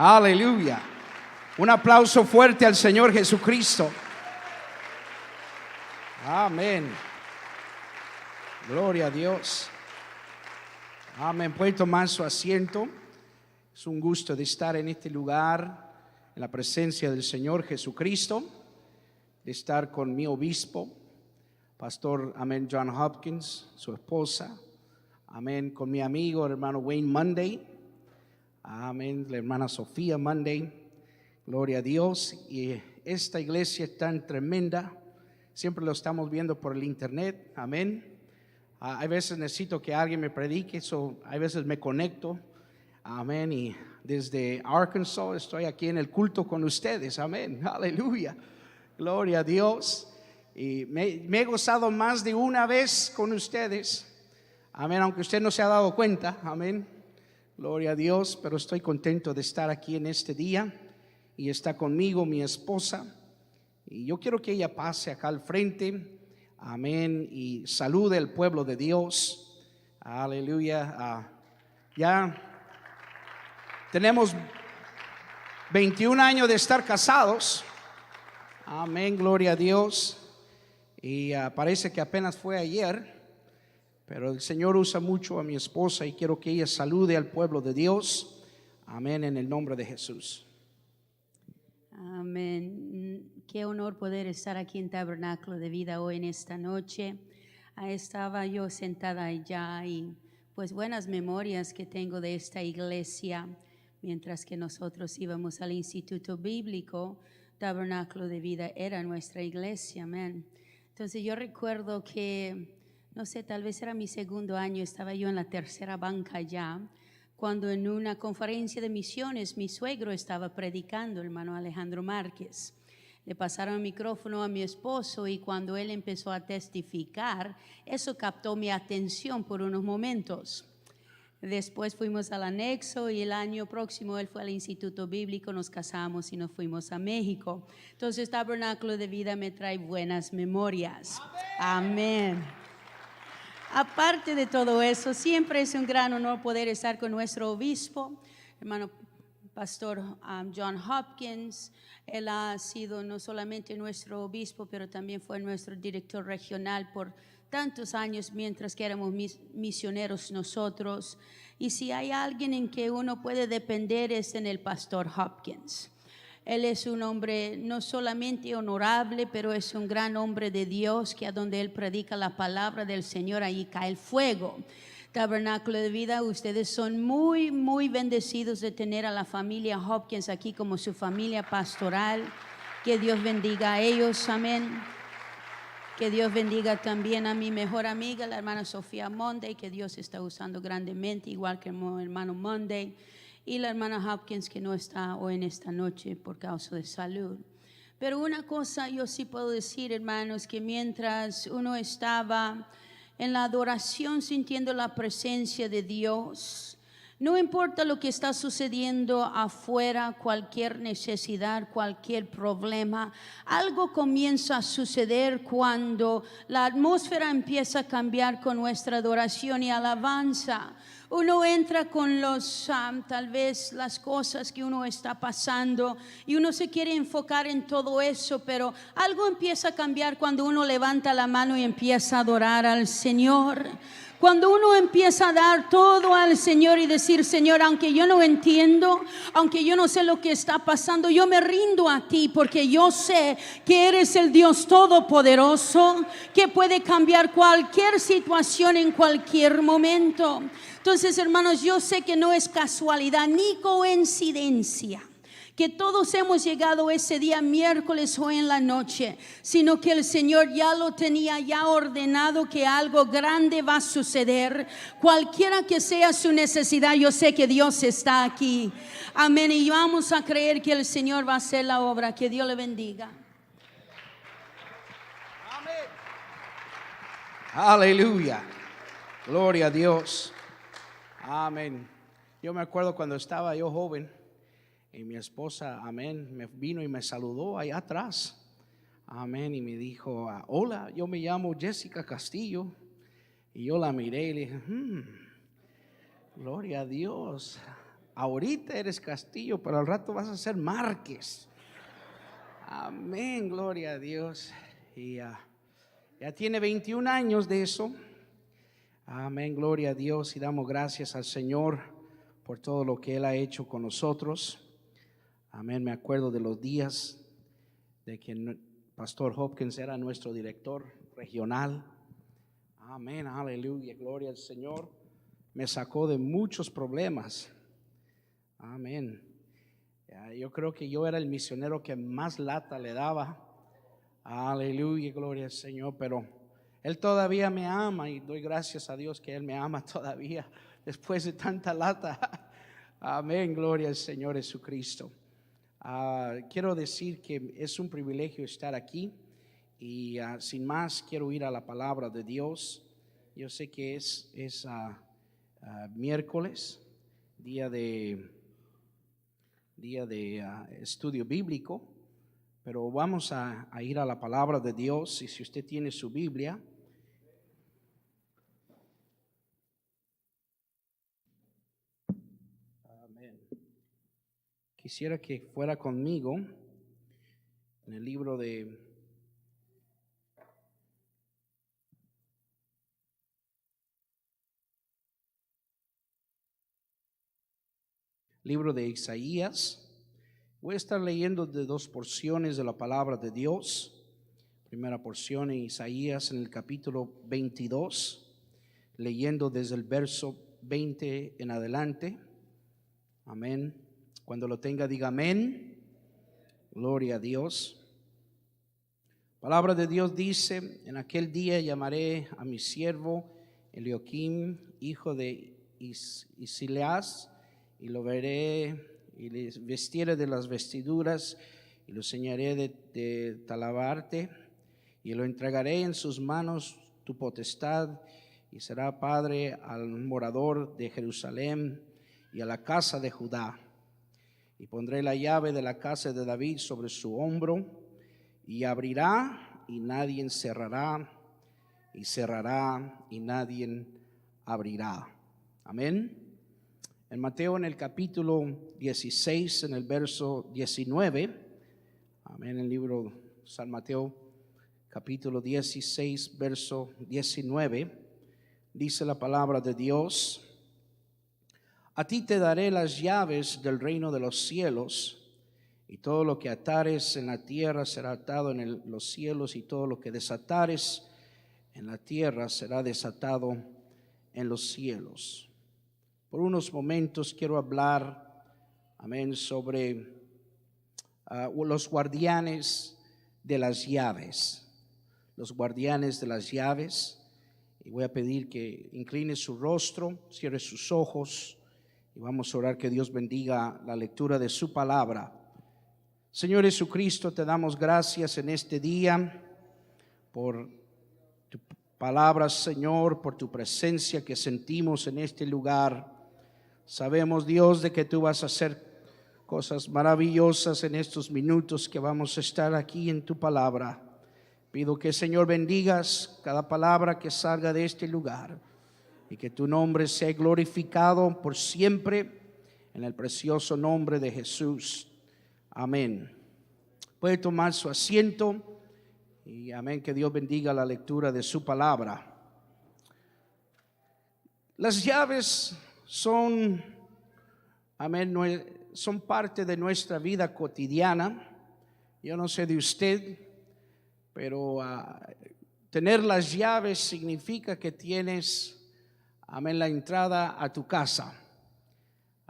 Aleluya. Un aplauso fuerte al Señor Jesucristo. Amén. Gloria a Dios. Amén. Puede tomar su asiento. Es un gusto de estar en este lugar, en la presencia del Señor Jesucristo, de estar con mi obispo, pastor, amén, John Hopkins, su esposa, amén, con mi amigo, hermano Wayne Monday, amén, la hermana Sofía Monday, gloria a Dios. Y esta iglesia es tan tremenda, siempre lo estamos viendo por el internet, amén. Hay veces necesito que alguien me predique, hay veces me conecto, amén, y desde Arkansas estoy aquí en el culto con ustedes, amén, aleluya, gloria a Dios. Y me he gozado más de una vez con ustedes, amén, aunque usted no se ha dado cuenta, amén, gloria a Dios, pero estoy contento de estar aquí en este día. Y está conmigo mi esposa, y yo quiero que ella pase acá al frente, amén, y salude al pueblo de Dios, aleluya. Ya tenemos 21 años de estar casados, amén, gloria a Dios. Y parece que apenas fue ayer, pero el Señor usa mucho a mi esposa y quiero que ella salude al pueblo de Dios, amén, en el nombre de Jesús. Amén. Qué honor poder estar aquí en Tabernáculo de Vida hoy en esta noche. Estaba yo sentada allá y pues buenas memorias que tengo de esta iglesia. Mientras que nosotros íbamos al Instituto Bíblico, Tabernáculo de Vida era nuestra iglesia, amén. Entonces yo recuerdo que, no sé, tal vez era mi segundo año, estaba yo en la tercera banca ya, cuando en una conferencia de misiones mi suegro estaba predicando, hermano Alejandro Márquez. Le pasaron el micrófono a mi esposo y cuando él empezó a testificar, eso captó mi atención por unos momentos. Después fuimos al anexo y el año próximo él fue al Instituto Bíblico, nos casamos y nos fuimos a México. Entonces Tabernáculo de Vida me trae buenas memorias. Amén. Aparte de todo eso, siempre es un gran honor poder estar con nuestro obispo, hermano pastor John Hopkins. Él ha sido no solamente nuestro obispo, pero también fue nuestro director regional por tantos años mientras que éramos misioneros nosotros. Y si hay alguien en que uno puede depender es en el pastor Hopkins. Él es un hombre no solamente honorable, pero es un gran hombre de Dios, que a donde él predica la palabra del Señor, ahí cae el fuego. Tabernáculo de Vida, ustedes son muy, muy bendecidos de tener a la familia Hopkins aquí como su familia pastoral. Que Dios bendiga a ellos, amén. Que Dios bendiga también a mi mejor amiga, la hermana Sofía Monday, que Dios está usando grandemente, igual que mi hermano Monday. Y la hermana Hopkins, que no está hoy en esta noche por causa de salud. Pero una cosa yo sí puedo decir, hermanos, que mientras uno estaba en la adoración sintiendo la presencia de Dios, no importa lo que está sucediendo afuera, cualquier necesidad, cualquier problema, algo comienza a suceder cuando la atmósfera empieza a cambiar con nuestra adoración y alabanza. Uno entra con tal vez las cosas que uno está pasando y uno se quiere enfocar en todo eso, pero algo empieza a cambiar cuando uno levanta la mano y empieza a adorar al Señor. Cuando uno empieza a dar todo al Señor y decir: Señor, aunque yo no entiendo, aunque yo no sé lo que está pasando, yo me rindo a ti porque yo sé que eres el Dios todopoderoso, que puede cambiar cualquier situación en cualquier momento. Entonces, hermanos, yo sé que no es casualidad ni coincidencia que todos hemos llegado ese día miércoles o en la noche, sino que el Señor ya lo tenía ya ordenado, que algo grande va a suceder. Cualquiera que sea su necesidad, yo sé que Dios está aquí. Amén. Y vamos a creer que el Señor va a hacer la obra. Que Dios le bendiga. Amén. Aleluya. Gloria a Dios. Amén. Yo me acuerdo cuando estaba yo joven y mi esposa, amén, me vino y me saludó allá atrás, amén, y me dijo: hola, yo me llamo Jessica Castillo. Y yo la miré y le dije: gloria a Dios, ahorita eres Castillo, pero al rato vas a ser Márquez. Amén, gloria a Dios. Y ya tiene 21 años de eso. Amén, gloria a Dios, y damos gracias al Señor por todo lo que Él ha hecho con nosotros. Amén, me acuerdo de los días de que Pastor Hopkins era nuestro director regional. Amén, aleluya, gloria al Señor. Me sacó de muchos problemas. Amén. Yo creo que yo era el misionero que más lata le daba. Aleluya, gloria al Señor, pero Él todavía me ama y doy gracias a Dios que Él me ama todavía después de tanta lata. Amén, gloria al Señor Jesucristo. Quiero decir que es un privilegio estar aquí y sin más quiero ir a la palabra de Dios. Yo sé que es miércoles, día de estudio bíblico, pero vamos a ir a la palabra de Dios. Y si usted tiene su Biblia, amén, quisiera que fuera conmigo en el libro de Isaías. Voy a estar leyendo de dos porciones de la palabra de Dios. Primera porción en Isaías en el capítulo 22, leyendo desde el verso 20 en adelante. Amén. Cuando lo tenga, diga amén. Gloria a Dios. Palabra de Dios dice: en aquel día llamaré a mi siervo Elioquim, hijo de Isileas, y lo veré y les vestiré de las vestiduras y lo ceñiré de talabarte y lo entregaré en sus manos tu potestad, y será padre al morador de Jerusalén y a la casa de Judá. Y pondré la llave de la casa de David sobre su hombro, y abrirá y nadie cerrará, y cerrará y nadie abrirá. Amén. En Mateo, en el capítulo 16, en el verso 19, amén, el libro San Mateo, capítulo 16, verso 19, dice la palabra de Dios: a ti te daré las llaves del reino de los cielos, y todo lo que atares en la tierra será atado en los cielos, y todo lo que desatares en la tierra será desatado en los cielos. Por unos momentos quiero hablar, amén, sobre los guardianes de las llaves. Los guardianes de las llaves. Y voy a pedir que incline su rostro, cierre sus ojos, y vamos a orar que Dios bendiga la lectura de su palabra. Señor Jesucristo, te damos gracias en este día por tu palabra, Señor, por tu presencia que sentimos en este lugar. Sabemos, Dios, de que tú vas a hacer cosas maravillosas en estos minutos que vamos a estar aquí en tu palabra. Pido que, Señor, bendigas cada palabra que salga de este lugar y que tu nombre sea glorificado por siempre en el precioso nombre de Jesús. Amén. Puede tomar su asiento y amén, que Dios bendiga la lectura de su palabra. Las llaves son, amén, son parte de nuestra vida cotidiana. Yo no sé de usted, pero tener las llaves significa que tienes, amén, la entrada a tu casa.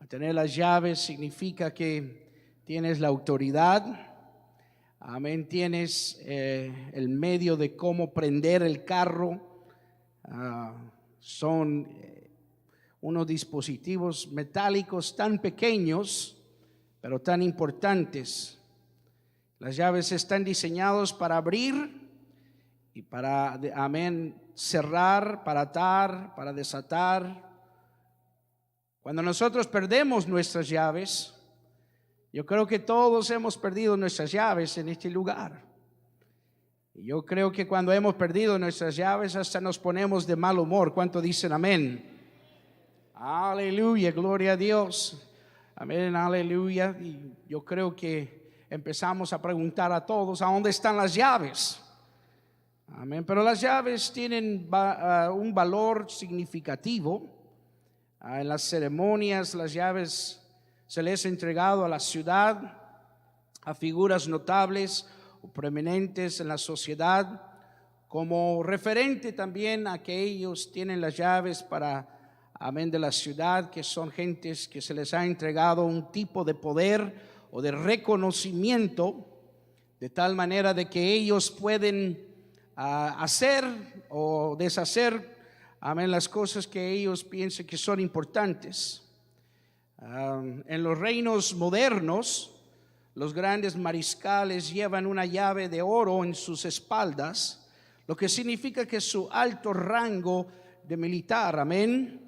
Tener las llaves significa que tienes la autoridad, amén, tienes el medio de cómo prender el carro. Son unos dispositivos metálicos tan pequeños, pero tan importantes. Las llaves están diseñadas para abrir y para, amén, cerrar, para atar, para desatar. Cuando nosotros perdemos nuestras llaves, yo creo que todos hemos perdido nuestras llaves en este lugar. Y yo creo que cuando hemos perdido nuestras llaves hasta nos ponemos de mal humor. ¿Cuánto dicen amén? Aleluya, gloria a Dios. Amén, aleluya. Y yo creo que empezamos a preguntar a todos, ¿a dónde están las llaves? Amén, pero las llaves tienen un valor significativo. En las ceremonias, las llaves se les ha entregado a la ciudad, a figuras notables o preeminentes en la sociedad, como referente también a que ellos tienen las llaves amén, de la ciudad, que son gentes que se les ha entregado un tipo de poder o de reconocimiento, de tal manera de que ellos pueden hacer o deshacer, amén, las cosas que ellos piensen que son importantes. En los reinos modernos, los grandes mariscales llevan una llave de oro en sus espaldas, lo que significa que su alto rango de militar, amén.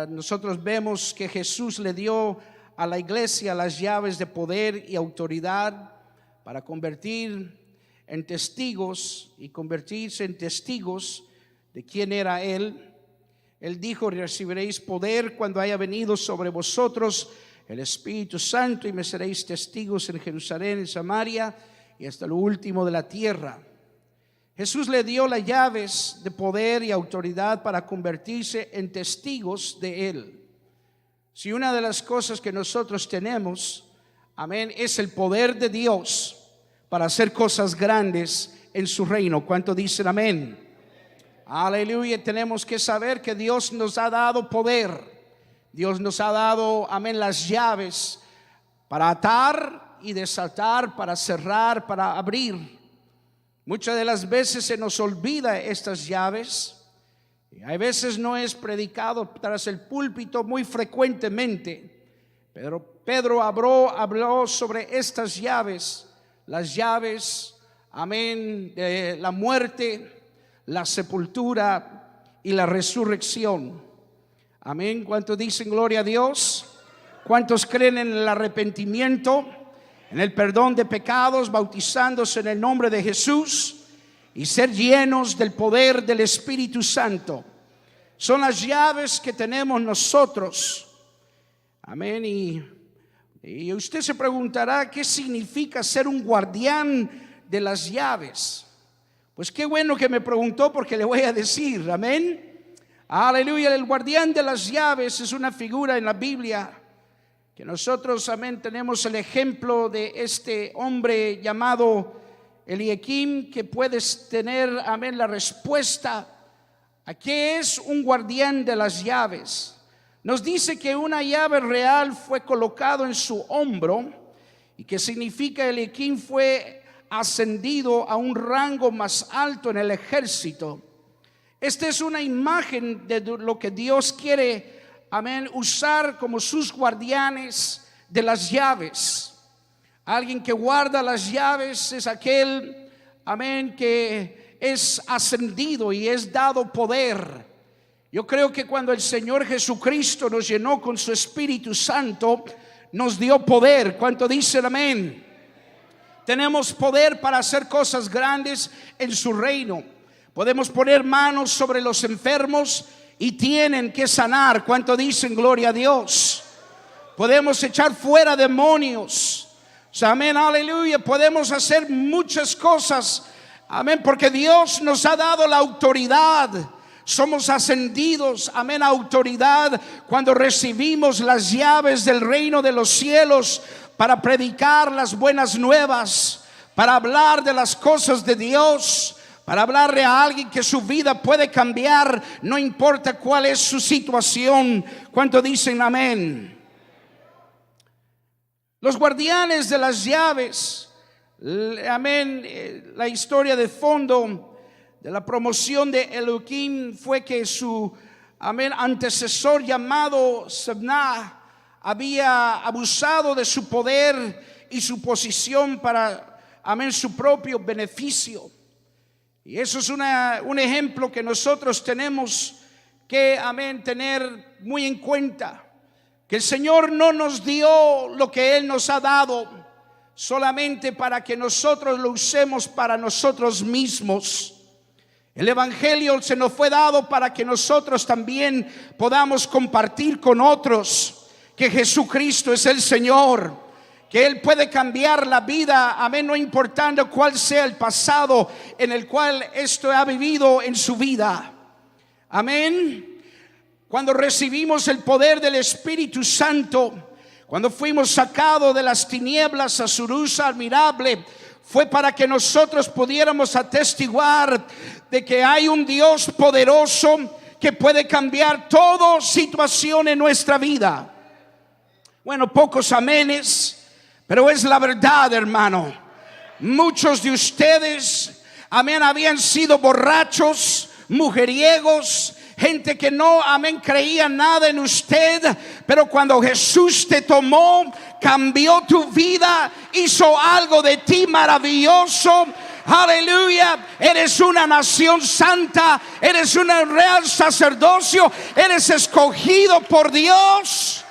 Nosotros vemos que Jesús le dio a la iglesia las llaves de poder y autoridad para convertir en testigos y convertirse en testigos de quién era Él. Él dijo: recibiréis poder cuando haya venido sobre vosotros el Espíritu Santo, y me seréis testigos en Jerusalén, en Samaria y hasta lo último de la tierra. Jesús le dio las llaves de poder y autoridad para convertirse en testigos de Él. Si una de las cosas que nosotros tenemos, amén, es el poder de Dios para hacer cosas grandes en su reino. ¿Cuánto dicen amén? Aleluya. Tenemos que saber que Dios nos ha dado poder. Dios nos ha dado, amén, las llaves para atar y desatar, para cerrar, para abrir. Muchas de las veces se nos olvida estas llaves. Y hay veces no es predicado tras el púlpito muy frecuentemente. Pero Pedro habló sobre estas llaves. Las llaves, amén, de la muerte, la sepultura y la resurrección. Amén. ¿Cuántos dicen gloria a Dios? ¿Cuántos creen en el arrepentimiento, en el perdón de pecados, bautizándose en el nombre de Jesús y ser llenos del poder del Espíritu Santo? Son las llaves que tenemos nosotros. Amén. Y usted se preguntará, ¿qué significa ser un guardián de las llaves? Pues qué bueno que me preguntó, porque le voy a decir, amén. Aleluya. El guardián de las llaves es una figura en la Biblia que nosotros, amén, tenemos el ejemplo de este hombre llamado Eliakim, que puedes tener, amén, la respuesta a qué es un guardián de las llaves. Nos dice que una llave real fue colocado en su hombro, y que significa Eliakim fue ascendido a un rango más alto en el ejército. Esta es una imagen de lo que Dios quiere, amén, usar como sus guardianes de las llaves. Alguien que guarda las llaves es aquel, amén, que es ascendido y es dado poder. Yo creo que cuando el Señor Jesucristo nos llenó con su Espíritu Santo, nos dio poder. ¿Cuánto dicen amén? Tenemos poder para hacer cosas grandes en su reino. Podemos poner manos sobre los enfermos y tienen que sanar. ¿Cuánto dicen gloria a Dios? Podemos echar fuera demonios. Amén, aleluya. Podemos hacer muchas cosas. Amén, porque Dios nos ha dado la autoridad. Somos ascendidos, amén, a autoridad cuando recibimos las llaves del reino de los cielos para predicar las buenas nuevas, para hablar de las cosas de Dios, para hablarle a alguien que su vida puede cambiar, no importa cuál es su situación. ¿Cuánto dicen amén? Los guardianes de las llaves, amén, la historia de fondo de la promoción de Eliakim fue que su, amén, antecesor llamado Sebna había abusado de su poder y su posición para, amén, su propio beneficio. Y eso es un ejemplo que nosotros tenemos que, amén, tener muy en cuenta. Que el Señor no nos dio lo que Él nos ha dado solamente para que nosotros lo usemos para nosotros mismos. El Evangelio se nos fue dado para que nosotros también podamos compartir con otros. que Jesucristo es el Señor, que Él puede cambiar la vida, amén, no importando cuál sea el pasado en el cual esto ha vivido en su vida. Amén. Cuando recibimos el poder del Espíritu Santo, cuando fuimos sacados de las tinieblas a su luz admirable, fue para que nosotros pudiéramos atestiguar de que hay un Dios poderoso que puede cambiar toda situación en nuestra vida. Bueno, pocos amenes, pero es la verdad, hermano. Muchos de ustedes, amén, habían sido borrachos, mujeriegos, gente que no, amén, creía nada en usted, pero cuando Jesús te tomó, cambió tu vida, hizo algo de ti maravilloso. Aleluya, eres una nación santa, eres un real sacerdocio, eres escogido por Dios.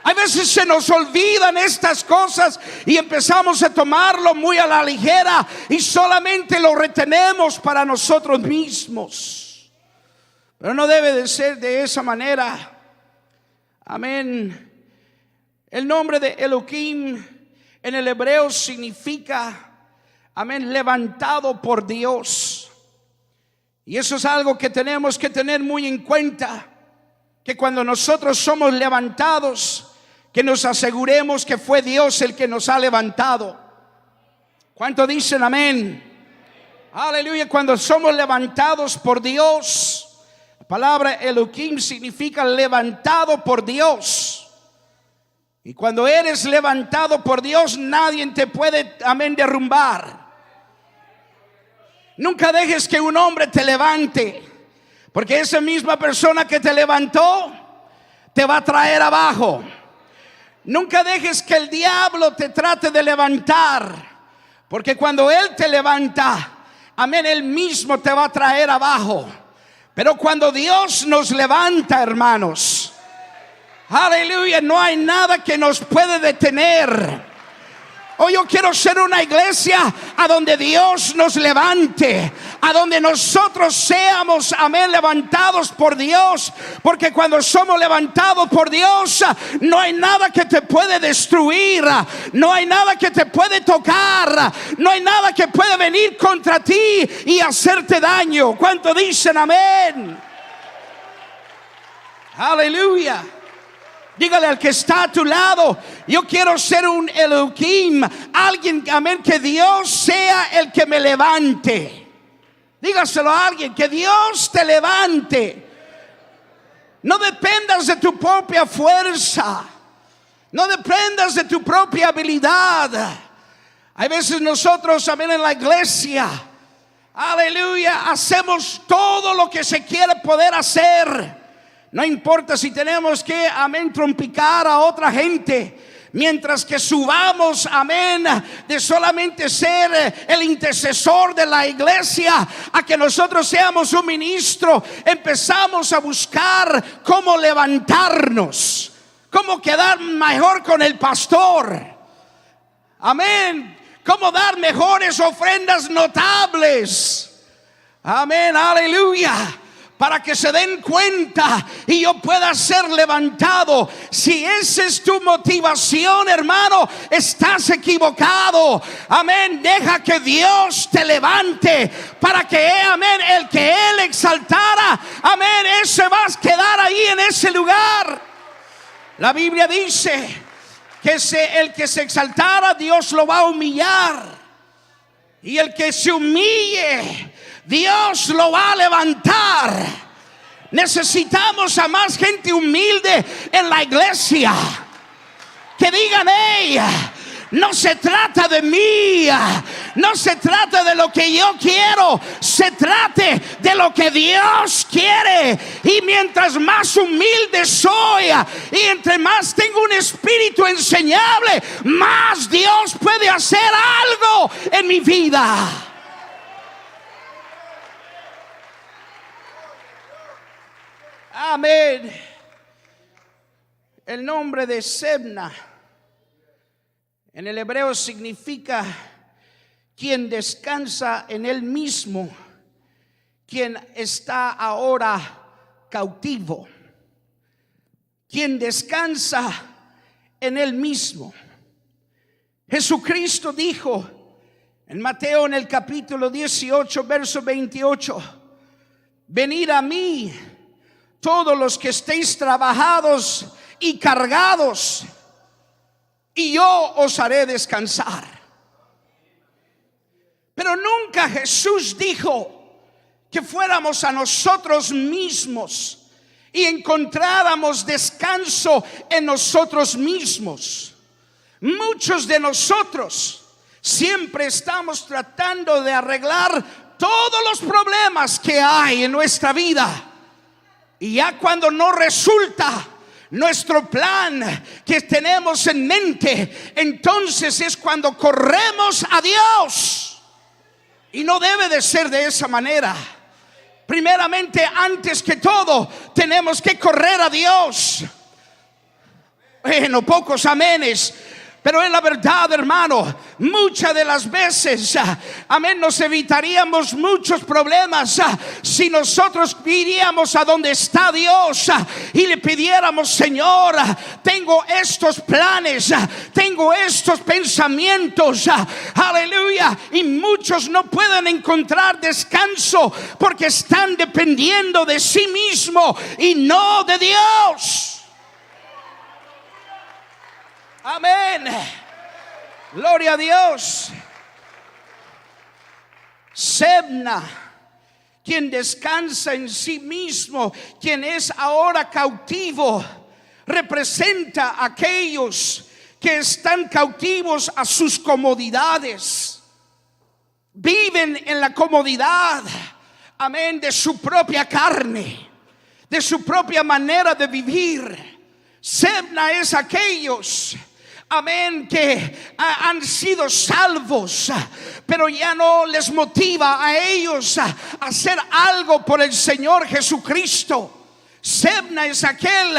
A veces se nos olvidan estas cosas y empezamos a tomarlo muy a la ligera y solamente lo retenemos para nosotros mismos. Pero no debe de ser de esa manera. Amén. El nombre de Elohim en el hebreo significa, amén, levantado por Dios. Y eso es algo que tenemos que tener muy en cuenta, que cuando nosotros somos levantados, que nos aseguremos que fue Dios el que nos ha levantado. ¿Cuánto dicen amén? Aleluya. Cuando somos levantados por Dios, la palabra Elohim significa levantado por Dios. Y cuando eres levantado por Dios, nadie te puede, amén, derrumbar. Nunca dejes que un hombre te levante, porque esa misma persona que te levantó te va a traer abajo. Nunca dejes que el diablo te trate de levantar, porque cuando él te levanta, amén, él mismo te va a traer abajo. Pero cuando Dios nos levanta, hermanos, aleluya, no hay nada que nos puede detener. Hoy yo quiero ser una iglesia a donde Dios nos levante, a donde nosotros seamos, amén, levantados por Dios. Porque cuando somos levantados por Dios, no hay nada que te puede destruir, no hay nada que te puede tocar, no hay nada que puede venir contra ti y hacerte daño. ¿Cuánto dicen amén? Aleluya. Dígale al que está a tu lado: yo quiero ser un Elohim, alguien, amén, que Dios sea el que me levante. Dígaselo a alguien: que Dios te levante. No dependas de tu propia fuerza, no dependas de tu propia habilidad. Hay veces nosotros, amén, en la iglesia, aleluya, hacemos todo lo que se quiere poder hacer. No importa si tenemos que, amén, trompicar a otra gente, mientras que subamos, amén, de solamente ser el intercesor de la iglesia a que nosotros seamos un ministro. Empezamos a buscar cómo levantarnos, cómo quedar mejor con el pastor, amén, cómo dar mejores ofrendas notables, amén, aleluya, para que se den cuenta y yo pueda ser levantado. Si esa es tu motivación, hermano, estás equivocado. Amén. Deja que Dios te levante para que, amén, el que Él exaltara, amén, ese va a quedar ahí en ese lugar. La Biblia dice que el que se exaltara, Dios lo va a humillar. Y el que se humille, Dios lo va a levantar. Necesitamos a más gente humilde en la iglesia, que digan: hey, no se trata de mí, no se trata de lo que yo quiero, se trata de lo que Dios quiere. Y mientras más humilde soy y entre más tengo un espíritu enseñable, más Dios puede hacer algo en mi vida. Amén. El nombre de Sebna en el hebreo significa quien descansa en él mismo, quien está ahora cautivo, quien descansa en Él mismo. Jesucristo dijo en Mateo en el capítulo 18, verso 28, venid a mí todos los que estéis trabajados y cargados, y yo os haré descansar. Pero nunca Jesús dijo que fuéramos a nosotros mismos y encontráramos descanso en nosotros mismos. Muchos de nosotros siempre estamos tratando de arreglar todos los problemas que hay en nuestra vida, y ya cuando no resulta nuestro plan que tenemos en mente, entonces es cuando corremos a Dios. Y no debe de ser de esa manera. Primeramente, antes que todo, tenemos que correr a Dios. Bueno, pocos amenes, pero es la verdad, hermano. Muchas de las veces, amén, nos evitaríamos muchos problemas si nosotros iríamos a donde está Dios y le pidiéramos: Señor, tengo estos planes, tengo estos pensamientos, aleluya. Y muchos no pueden encontrar descanso porque están dependiendo de sí mismo y no de Dios. Amén. Gloria a Dios. Sebna, quien descansa en sí mismo, quien es ahora cautivo, representa a aquellos que están cautivos a sus comodidades. Viven en la comodidad, amén, de su propia carne, de su propia manera de vivir. Sebna es aquellos, amén, que han sido salvos, pero ya no les motiva a ellos a hacer algo por el Señor Jesucristo. Sebna es aquel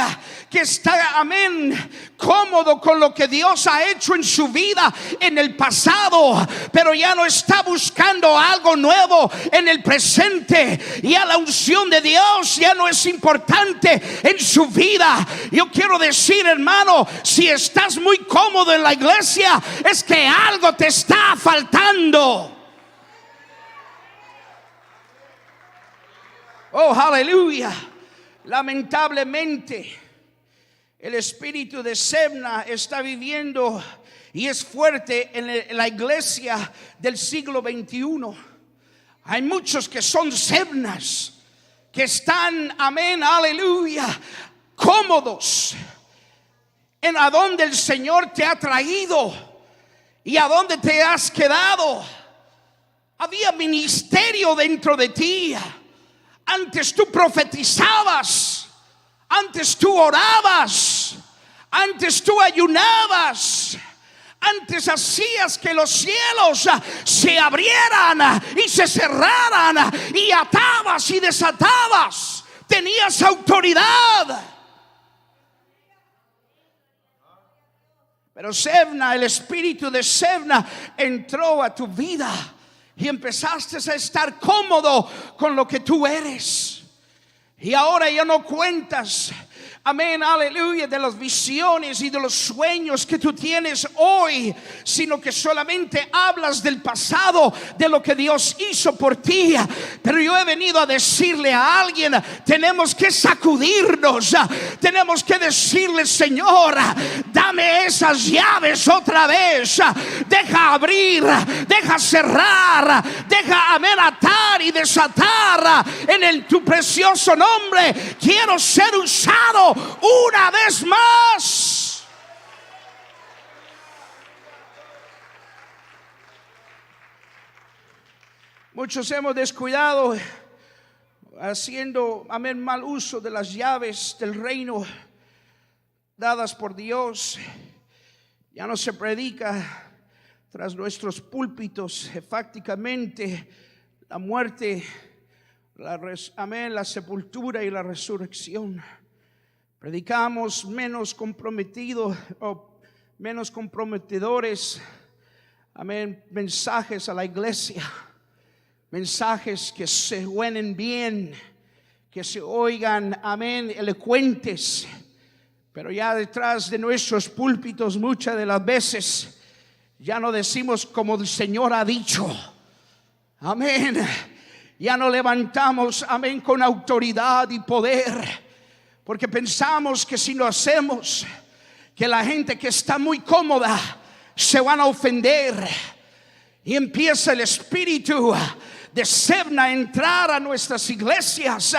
que está, amén, cómodo con lo que Dios ha hecho en su vida en el pasado, pero ya no está buscando algo nuevo en el presente. Ya la unción de Dios ya no es importante en su vida. Yo quiero decir, hermano, si estás muy cómodo en la iglesia, es que algo te está faltando. Oh, aleluya. Lamentablemente, el espíritu de Sebna está viviendo y es fuerte en la iglesia del siglo XXI. Hay muchos que son Sebnas, que están, amén, aleluya, cómodos en a donde el Señor te ha traído y a donde te has quedado. Había ministerio dentro de ti. Antes tú profetizabas, antes tú orabas, antes tú ayunabas, antes hacías que los cielos se abrieran y se cerraran, y atabas y desatabas, tenías autoridad. Pero Sebna, el espíritu de Sebna entró a tu vida y empezaste a estar cómodo con lo que tú eres. Y ahora ya no cuentas, amén, aleluya, de las visiones y de los sueños que tú tienes hoy, sino que solamente hablas del pasado, de lo que Dios hizo por ti. Pero yo he venido a decirle a alguien: tenemos que sacudirnos, tenemos que decirle: Señor, dame esas llaves otra vez, deja abrir, deja cerrar, deja, amén, atar y desatar en tu precioso nombre. Quiero ser usado una vez más. Muchos hemos descuidado, haciendo, amén, mal uso de las llaves del reino dadas por Dios. Ya no se predica tras nuestros púlpitos enfáticamente la muerte, amén, la sepultura y la resurrección. Predicamos menos comprometidos o menos comprometedores, amén, mensajes a la iglesia, mensajes que se suenen bien, que se oigan, amén, elocuentes, Pero ya detrás de nuestros púlpitos muchas de las veces ya no decimos como el Señor ha dicho. Amén. Ya no levantamos, amén, con autoridad y poder, porque pensamos que si lo hacemos, que la gente que está muy cómoda se van a ofender. Y empieza el espíritu de Sebna a entrar a nuestras iglesias,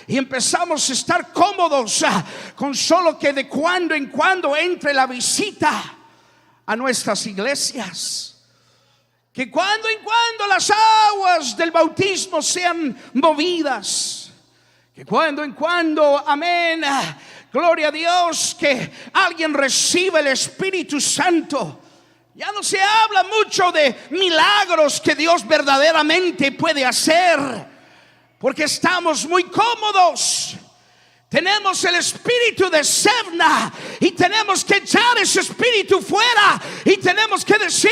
y empezamos a estar cómodos con solo que de cuando en cuando entre la visita a nuestras iglesias. Que cuando en cuando las aguas del bautismo sean movidas. Que cuando en cuando, amén, gloria a Dios, que alguien reciba el Espíritu Santo. Ya no se habla mucho de milagros que Dios verdaderamente puede hacer, porque estamos muy cómodos. Tenemos el espíritu de Sebna y tenemos que echar ese espíritu fuera, y tenemos que decir: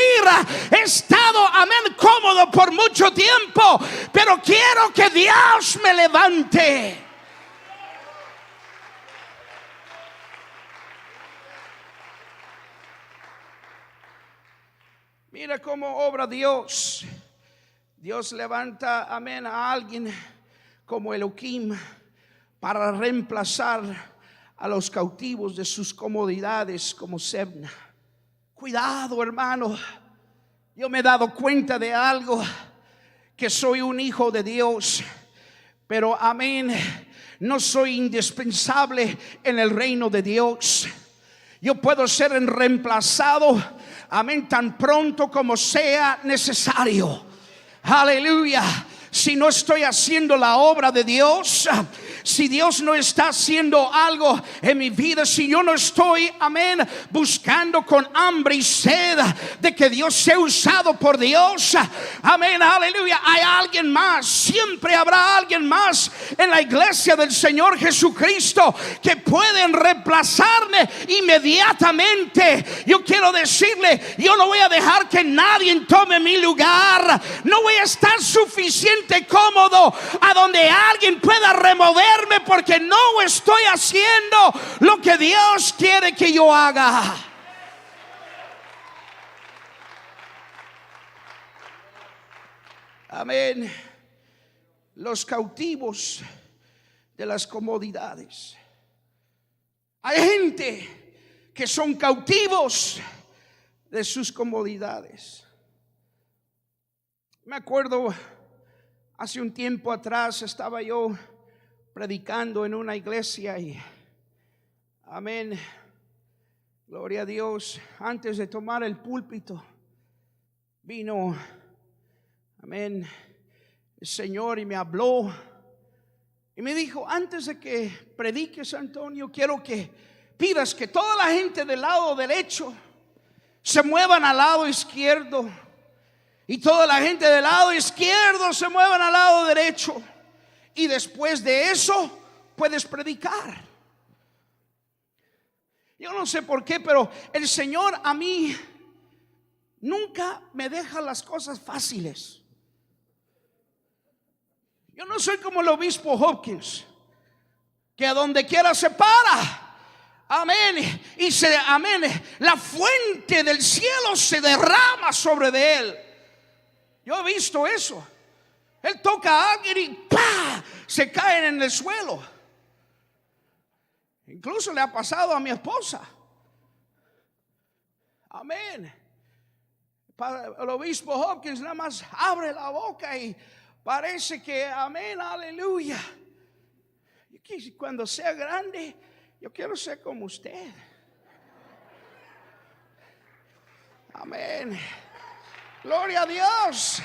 he estado, amén, cómodo por mucho tiempo, pero quiero que Dios me levante. Mira cómo obra Dios. Dios levanta, amén, a alguien como Elohim para reemplazar a los cautivos de sus comodidades como Sebna. Cuidado, hermano. Yo me he dado cuenta de algo, que soy un hijo de Dios, pero amén, no soy indispensable en el reino de Dios. Yo puedo ser reemplazado, amén, tan pronto como sea necesario. Aleluya. Si no estoy haciendo la obra de Dios, si Dios no está haciendo algo en mi vida, si yo no estoy, amén, buscando con hambre y sed de que Dios sea usado por Dios, amén, aleluya, hay alguien más, siempre habrá alguien más en la iglesia del Señor Jesucristo que pueden reemplazarme inmediatamente. Yo quiero decirle, yo no voy a dejar que nadie tome mi lugar. No voy a estar suficientemente cómodo a donde alguien pueda removerme, porque no estoy haciendo lo que Dios quiere que yo haga. Amén. Los cautivos de las comodidades. Hay gente que son cautivos de sus comodidades. Me acuerdo, hace un tiempo atrás estaba yo predicando en una iglesia y, amén, gloria a Dios, antes de tomar el púlpito vino, amén, el Señor y me habló y me dijo: antes de que prediques, Antonio, quiero que pidas que toda la gente del lado derecho se muevan al lado izquierdo, y toda la gente del lado izquierdo se muevan al lado derecho, y después de eso puedes predicar. Yo no sé por qué, pero el Señor a mí nunca me deja las cosas fáciles. Yo no soy como el obispo Hopkins, que a donde quiera se para, amén, y amén, la fuente del cielo se derrama sobre de él. Yo he visto eso. Él toca a alguien y ¡pah!, se caen en el suelo. Incluso le ha pasado a mi esposa. Amén. El obispo Hopkins nada más abre la boca y parece que, amén, aleluya. Cuando sea grande, yo quiero ser como usted. Amén. Gloria a Dios.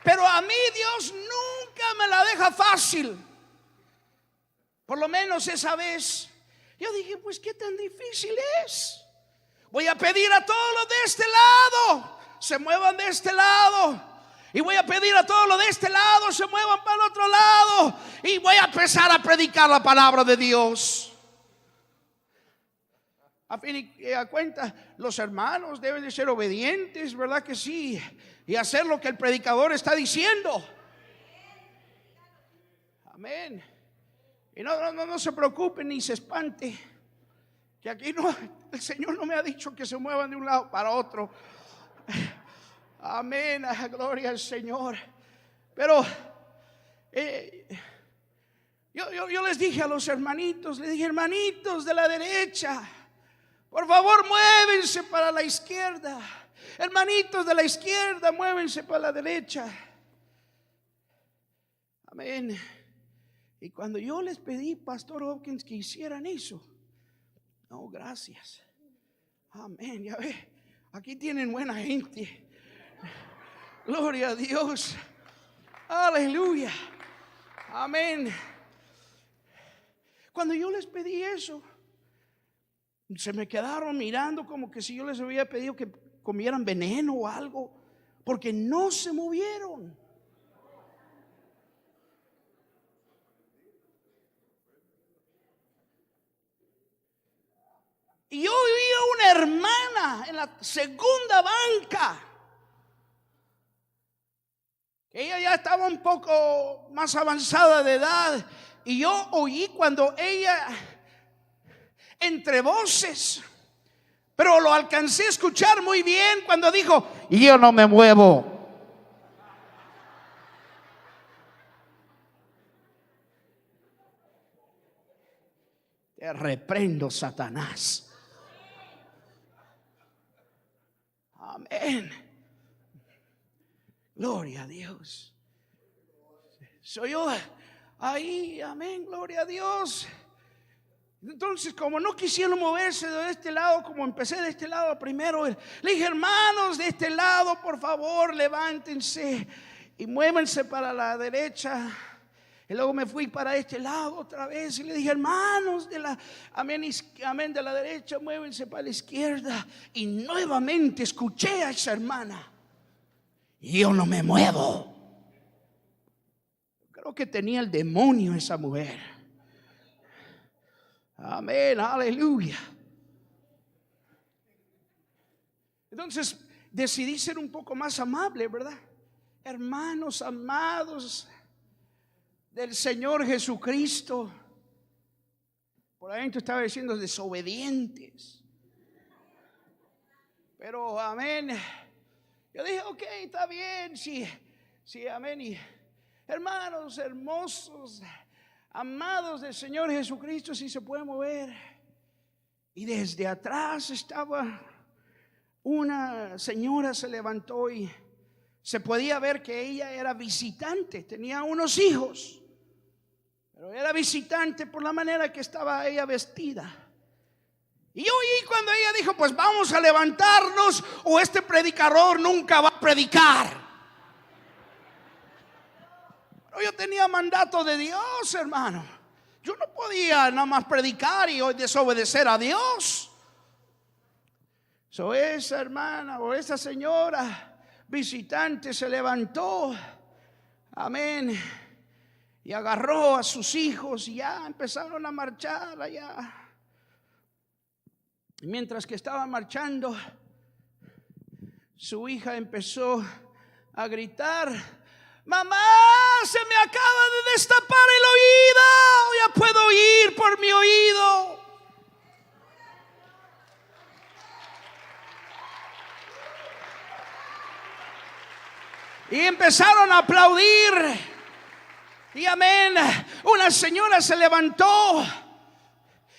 Pero a mí Dios nunca me la deja fácil. Por lo menos esa vez yo dije: pues qué tan difícil es. Voy a pedir a todos los de este lado se muevan de este lado, y voy a pedir a todos los de este lado se muevan para el otro lado, y voy a empezar a predicar la palabra de Dios. A fin y a cuenta, los hermanos deben de ser obedientes, ¿verdad que sí? Y hacer lo que el predicador está diciendo. Amén. Y no se preocupen ni se espante, que aquí no, el Señor no me ha dicho que se muevan de un lado para otro. Amén, gloria al Señor. Pero yo les dije a los hermanitos, les dije: hermanitos de la derecha, por favor muévense para la izquierda. Hermanitos de la izquierda, muévense para la derecha. Amén. Y cuando yo les pedí, Pastor Hopkins, que hicieran eso, no, gracias. Amén, ya ve, aquí tienen buena gente. Gloria a Dios. Aleluya. Amén. Cuando yo les pedí eso, se me quedaron mirando como que si yo les había pedido que comieran veneno o algo, porque no se movieron. Y yo vi a una hermana en la segunda banca. Ella ya estaba un poco más avanzada de edad. Y yo oí cuando ella, entre voces, pero lo alcancé a escuchar muy bien cuando dijo: y yo no me muevo. Te reprendo, Satanás. Amén. Gloria a Dios. Soy yo ahí, amén, gloria a Dios. Entonces, como no quisieron moverse de este lado, como empecé de este lado primero, le dije: hermanos de este lado, por favor, levántense y muévanse para la derecha. Y luego me fui para este lado otra vez y le dije: hermanos de la, amén, de la derecha, muévense para la izquierda. Y nuevamente escuché a esa hermana: y yo no me muevo. Creo que tenía el demonio esa mujer. Amén, aleluya. Entonces decidí ser un poco más amable, ¿verdad? Hermanos amados del Señor Jesucristo. Por adentro estaba diciendo desobedientes. Pero amén. Yo dije: ok, está bien, sí, amén. Y hermanos hermosos, amados del Señor Jesucristo, si se puede mover. Y desde atrás estaba una señora, se levantó y se podía ver que ella era visitante, tenía unos hijos, pero era visitante por la manera que estaba ella vestida. Y yo oí cuando ella dijo: pues vamos a levantarnos o este predicador nunca va a predicar. Pero yo tenía mandato de Dios, hermano. Yo no podía nada más predicar y hoy desobedecer a Dios. Esa hermana o esa señora visitante se levantó, amén, y agarró a sus hijos y ya empezaron a marchar allá. Y mientras que estaba marchando, su hija empezó a gritar: mamá, se me acaba de destapar el oído, ya puedo oír por mi oído. Y empezaron a aplaudir. Y amén, una señora se levantó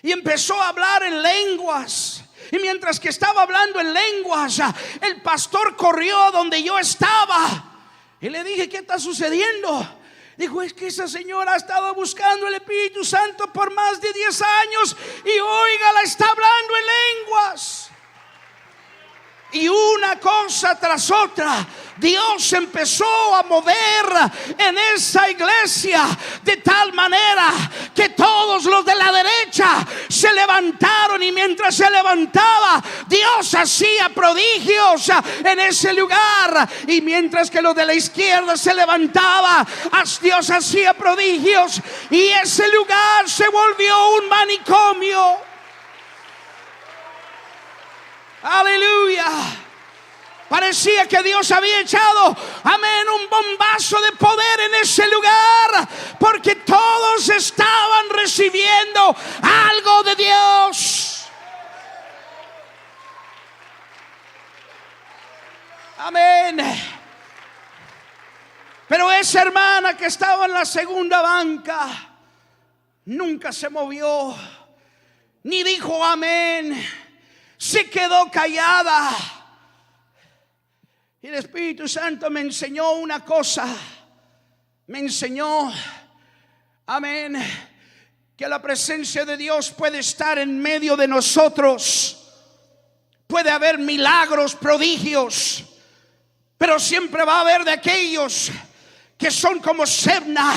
y empezó a hablar en lenguas. Y mientras que estaba hablando en lenguas, el pastor corrió donde yo estaba. Y le dije: ¿qué está sucediendo? Dijo: es que esa señora ha estado buscando el Espíritu Santo por más de 10 años. Y oiga, la está hablando en lenguas. Y una cosa tras otra, Dios empezó a mover en esa iglesia de tal manera que todos los de la derecha se levantaron, y mientras se levantaba, Dios hacía prodigios en ese lugar. Y mientras que los de la izquierda se levantaba, Dios hacía prodigios, y ese lugar se volvió un manicomio. Aleluya. Parecía que Dios había echado, amén, un bombazo de poder en ese lugar, porque todos estaban recibiendo algo de Dios. Amén. Pero esa hermana que estaba en la segunda banca nunca se movió, ni dijo amén. Se quedó callada. Y el Espíritu Santo me enseñó una cosa. Me enseñó, amén, que la presencia de Dios puede estar en medio de nosotros. Puede haber milagros, prodigios, pero siempre va a haber de aquellos que son como Sebna.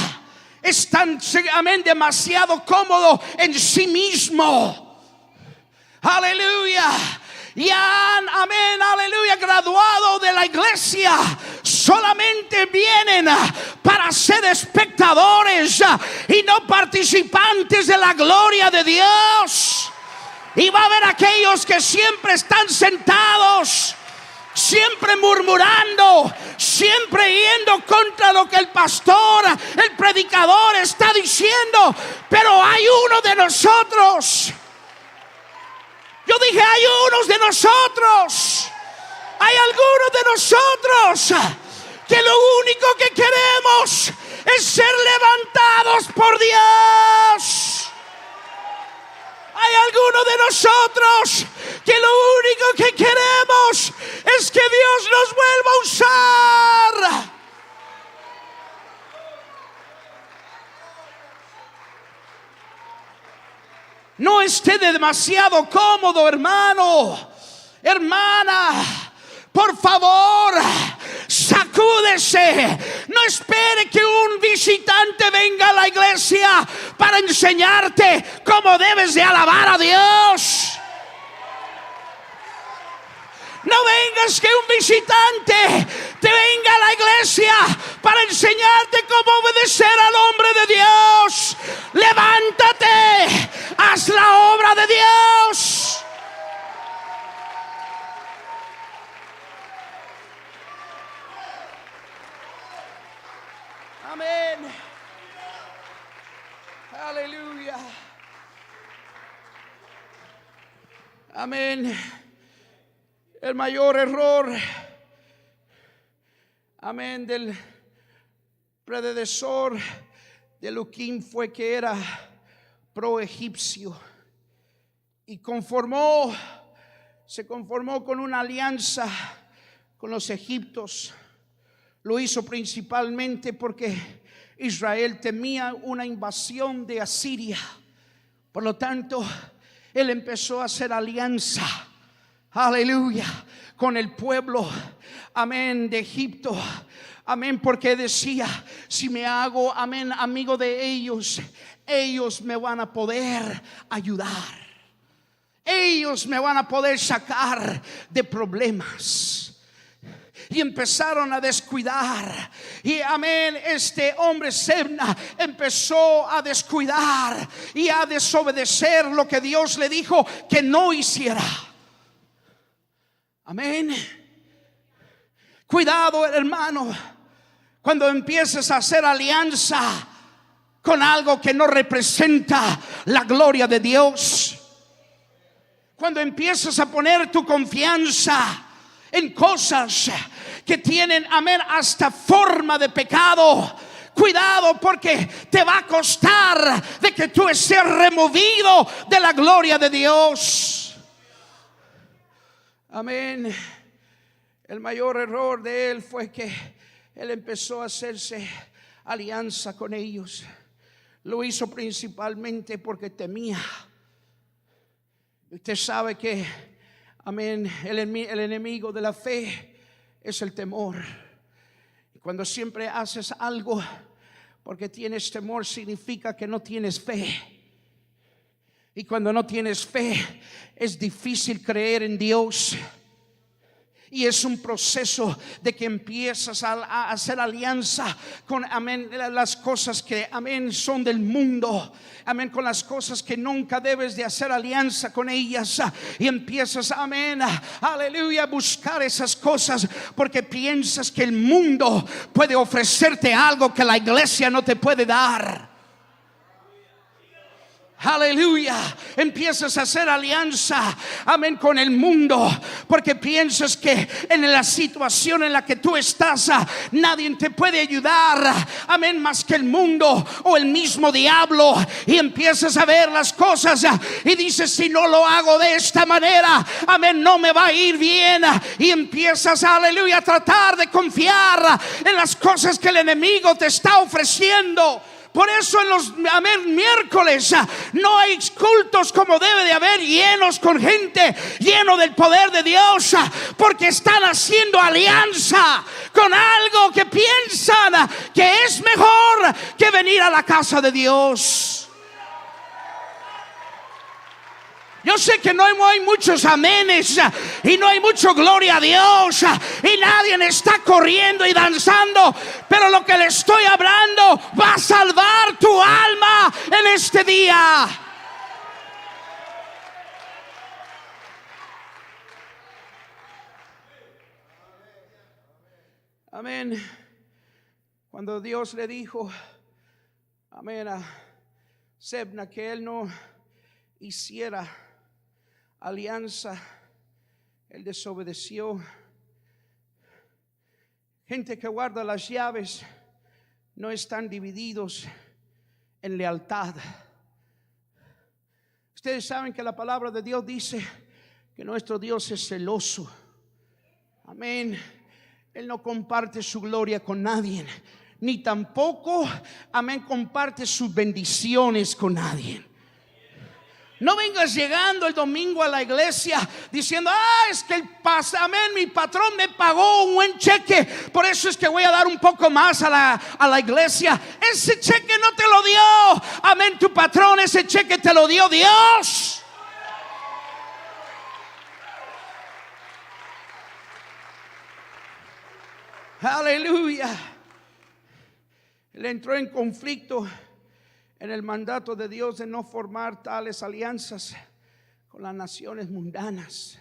Están, amén, demasiado cómodos en sí mismo. Aleluya. Y han, amén, aleluya, graduado de la iglesia. Solamente vienen para ser espectadores y no participantes de la gloria de Dios. Y va a haber aquellos que siempre están sentados, siempre murmurando, siempre yendo contra lo que el pastor, el predicador está diciendo. Pero hay uno de nosotros. Yo dije, hay unos de nosotros, hay algunos de nosotros que lo único que queremos es ser levantados por Dios. Hay algunos de nosotros que lo único que queremos es que Dios nos vuelva a usar. No esté demasiado cómodo, hermano, hermana. Por favor, sacúdese. No espere que un visitante venga a la iglesia para enseñarte cómo debes de alabar a Dios. No vengas que un visitante te venga a la iglesia para enseñarte cómo obedecer al hombre de Dios. Levántate, haz la obra de Dios. Amén. Aleluya. Amén. El mayor error, amén, del predecesor de Elohim fue que era pro egipcio y se conformó con una alianza con los egipcios. Lo hizo principalmente porque Israel temía una invasión de Asiria. Por lo tanto, él empezó a hacer alianza, aleluya, con el pueblo, amén, de Egipto. Amén, porque decía, si me hago, amén, amigo de ellos, ellos me van a poder ayudar. Ellos me van a poder sacar de problemas. Y empezaron a descuidar. Y amén, este hombre Sebna empezó a descuidar y a desobedecer lo que Dios le dijo que no hiciera. Amén. Cuidado, hermano, cuando empieces a hacer alianza con algo que no representa la gloria de Dios. Cuando empieces a poner tu confianza en cosas que tienen, amén, hasta forma de pecado. Cuidado, porque te va a costar de que tú seas removido de la gloria de Dios. Amén. El mayor error de él fue que él empezó a hacerse alianza con ellos. Lo hizo principalmente porque temía. Usted sabe que, amén, el enemigo de la fe es el temor. Y cuando siempre haces algo porque tienes temor, significa que no tienes fe. Y cuando no tienes fe, es difícil creer en Dios. Y es un proceso de que empiezas a hacer alianza con, amén, las cosas que, amén, son del mundo. Amén, con las cosas que nunca debes de hacer alianza con ellas. Y empiezas, amén, aleluya, a buscar esas cosas porque piensas que el mundo puede ofrecerte algo que la iglesia no te puede dar. Aleluya, empiezas a hacer alianza, amén, con el mundo porque piensas que en la situación en la que tú estás nadie te puede ayudar, amén, más que el mundo o el mismo diablo. Y empiezas a ver las cosas y dices, si no lo hago de esta manera, amén, no me va a ir bien. Y empiezas, aleluya, a tratar de confiar en las cosas que el enemigo te está ofreciendo. Por eso en los, amén, miércoles no hay cultos como debe de haber, llenos con gente, lleno del poder de Dios, porque están haciendo alianza con algo que piensan que es mejor que venir a la casa de Dios. Yo sé que no hay muchos amenes y no hay mucho gloria a Dios y nadie está corriendo y danzando, pero lo que le estoy hablando va a salvar tu alma en este día. Amén. Cuando Dios le dijo, amén, a Sebna que él no hiciera alianza, él desobedeció. Gente que guarda las llaves no están divididos en lealtad. Ustedes saben que la palabra de Dios dice que nuestro Dios es celoso. Amén. Él no comparte su gloria con nadie, ni tampoco, amén, comparte sus bendiciones con nadie. No vengas llegando el domingo a la iglesia diciendo, es que amén, mi patrón me pagó un buen cheque, por eso es que voy a dar un poco más a la iglesia. Ese cheque no te lo dio, amén, tu patrón, ese cheque te lo dio Dios. Aleluya. Él entró en conflicto en el mandato de Dios de no formar tales alianzas con las naciones mundanas.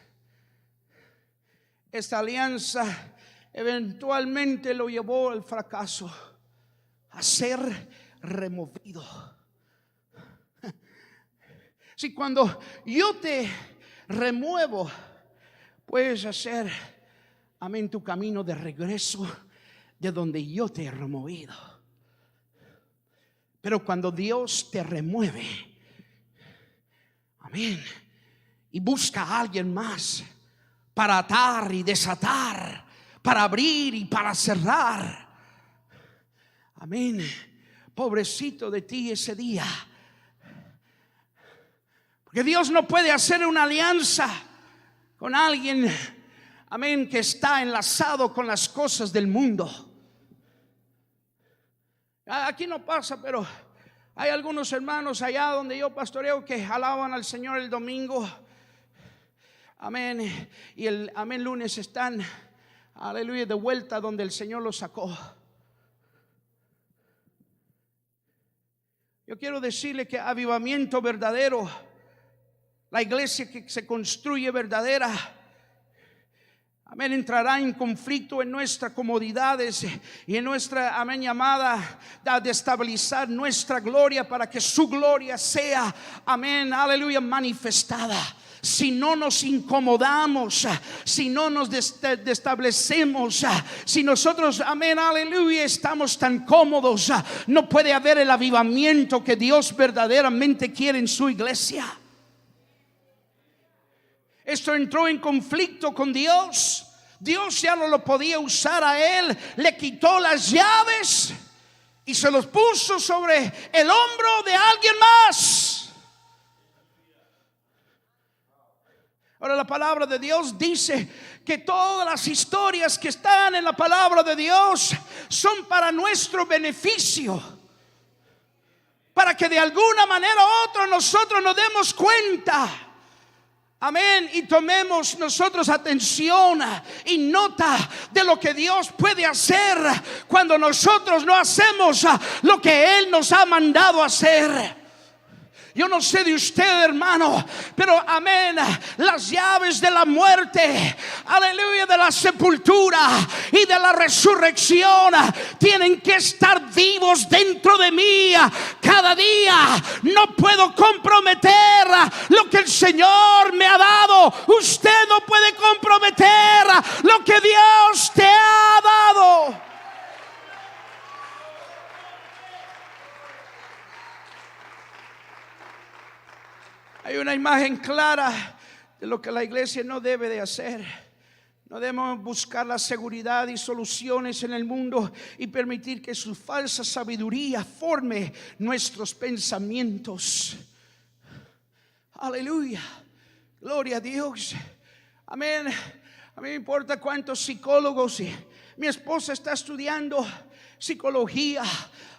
Esta alianza eventualmente lo llevó al fracaso, a ser removido. Si cuando yo te remuevo, puedes hacer, amén, tu camino de regreso de donde yo te he removido. Pero cuando Dios te remueve, amén, y busca a alguien más para atar y desatar, para abrir y para cerrar, amén, pobrecito de ti ese día. Porque Dios no puede hacer una alianza con alguien, amén, que está enlazado con las cosas del mundo. Aquí no pasa, pero hay algunos hermanos allá donde yo pastoreo que alaban al Señor el domingo, amén, y el amén lunes están, aleluya, de vuelta donde el Señor los sacó. Yo quiero decirle que avivamiento verdadero, la iglesia que se construye verdadera, amén, entrará en conflicto en nuestras comodidades y en nuestra, amén, llamada a destabilizar nuestra gloria para que su gloria sea, amén, aleluya, manifestada. Si no nos incomodamos, si no nos desestablecemos, si nosotros, amén, aleluya, estamos tan cómodos, no puede haber el avivamiento que Dios verdaderamente quiere en su iglesia. Esto entró en conflicto con Dios. Dios ya no lo podía usar a él. Le quitó las llaves y se los puso sobre el hombro de alguien más. Ahora la palabra de Dios dice que todas las historias que están en la palabra de Dios son para nuestro beneficio, para que de alguna manera u otra nosotros nos demos cuenta Amén. Y tomemos nosotros atención y nota de lo que Dios puede hacer cuando nosotros no hacemos lo que Él nos ha mandado hacer. Yo no sé de usted, hermano, pero amén, las llaves de la muerte, aleluya, de la sepultura y de la resurrección tienen que estar vivos dentro de mí cada día. No puedo comprometer lo que el Señor me ha dado. Usted no puede comprometer lo que Dios te ha dado. Hay una imagen clara de lo que la iglesia no debe de hacer. No debemos buscar la seguridad y soluciones en el mundo y permitir que su falsa sabiduría forme nuestros pensamientos. Aleluya. Gloria a Dios. Amén. A mí me importa cuántos psicólogos. Mi esposa está estudiando psicología.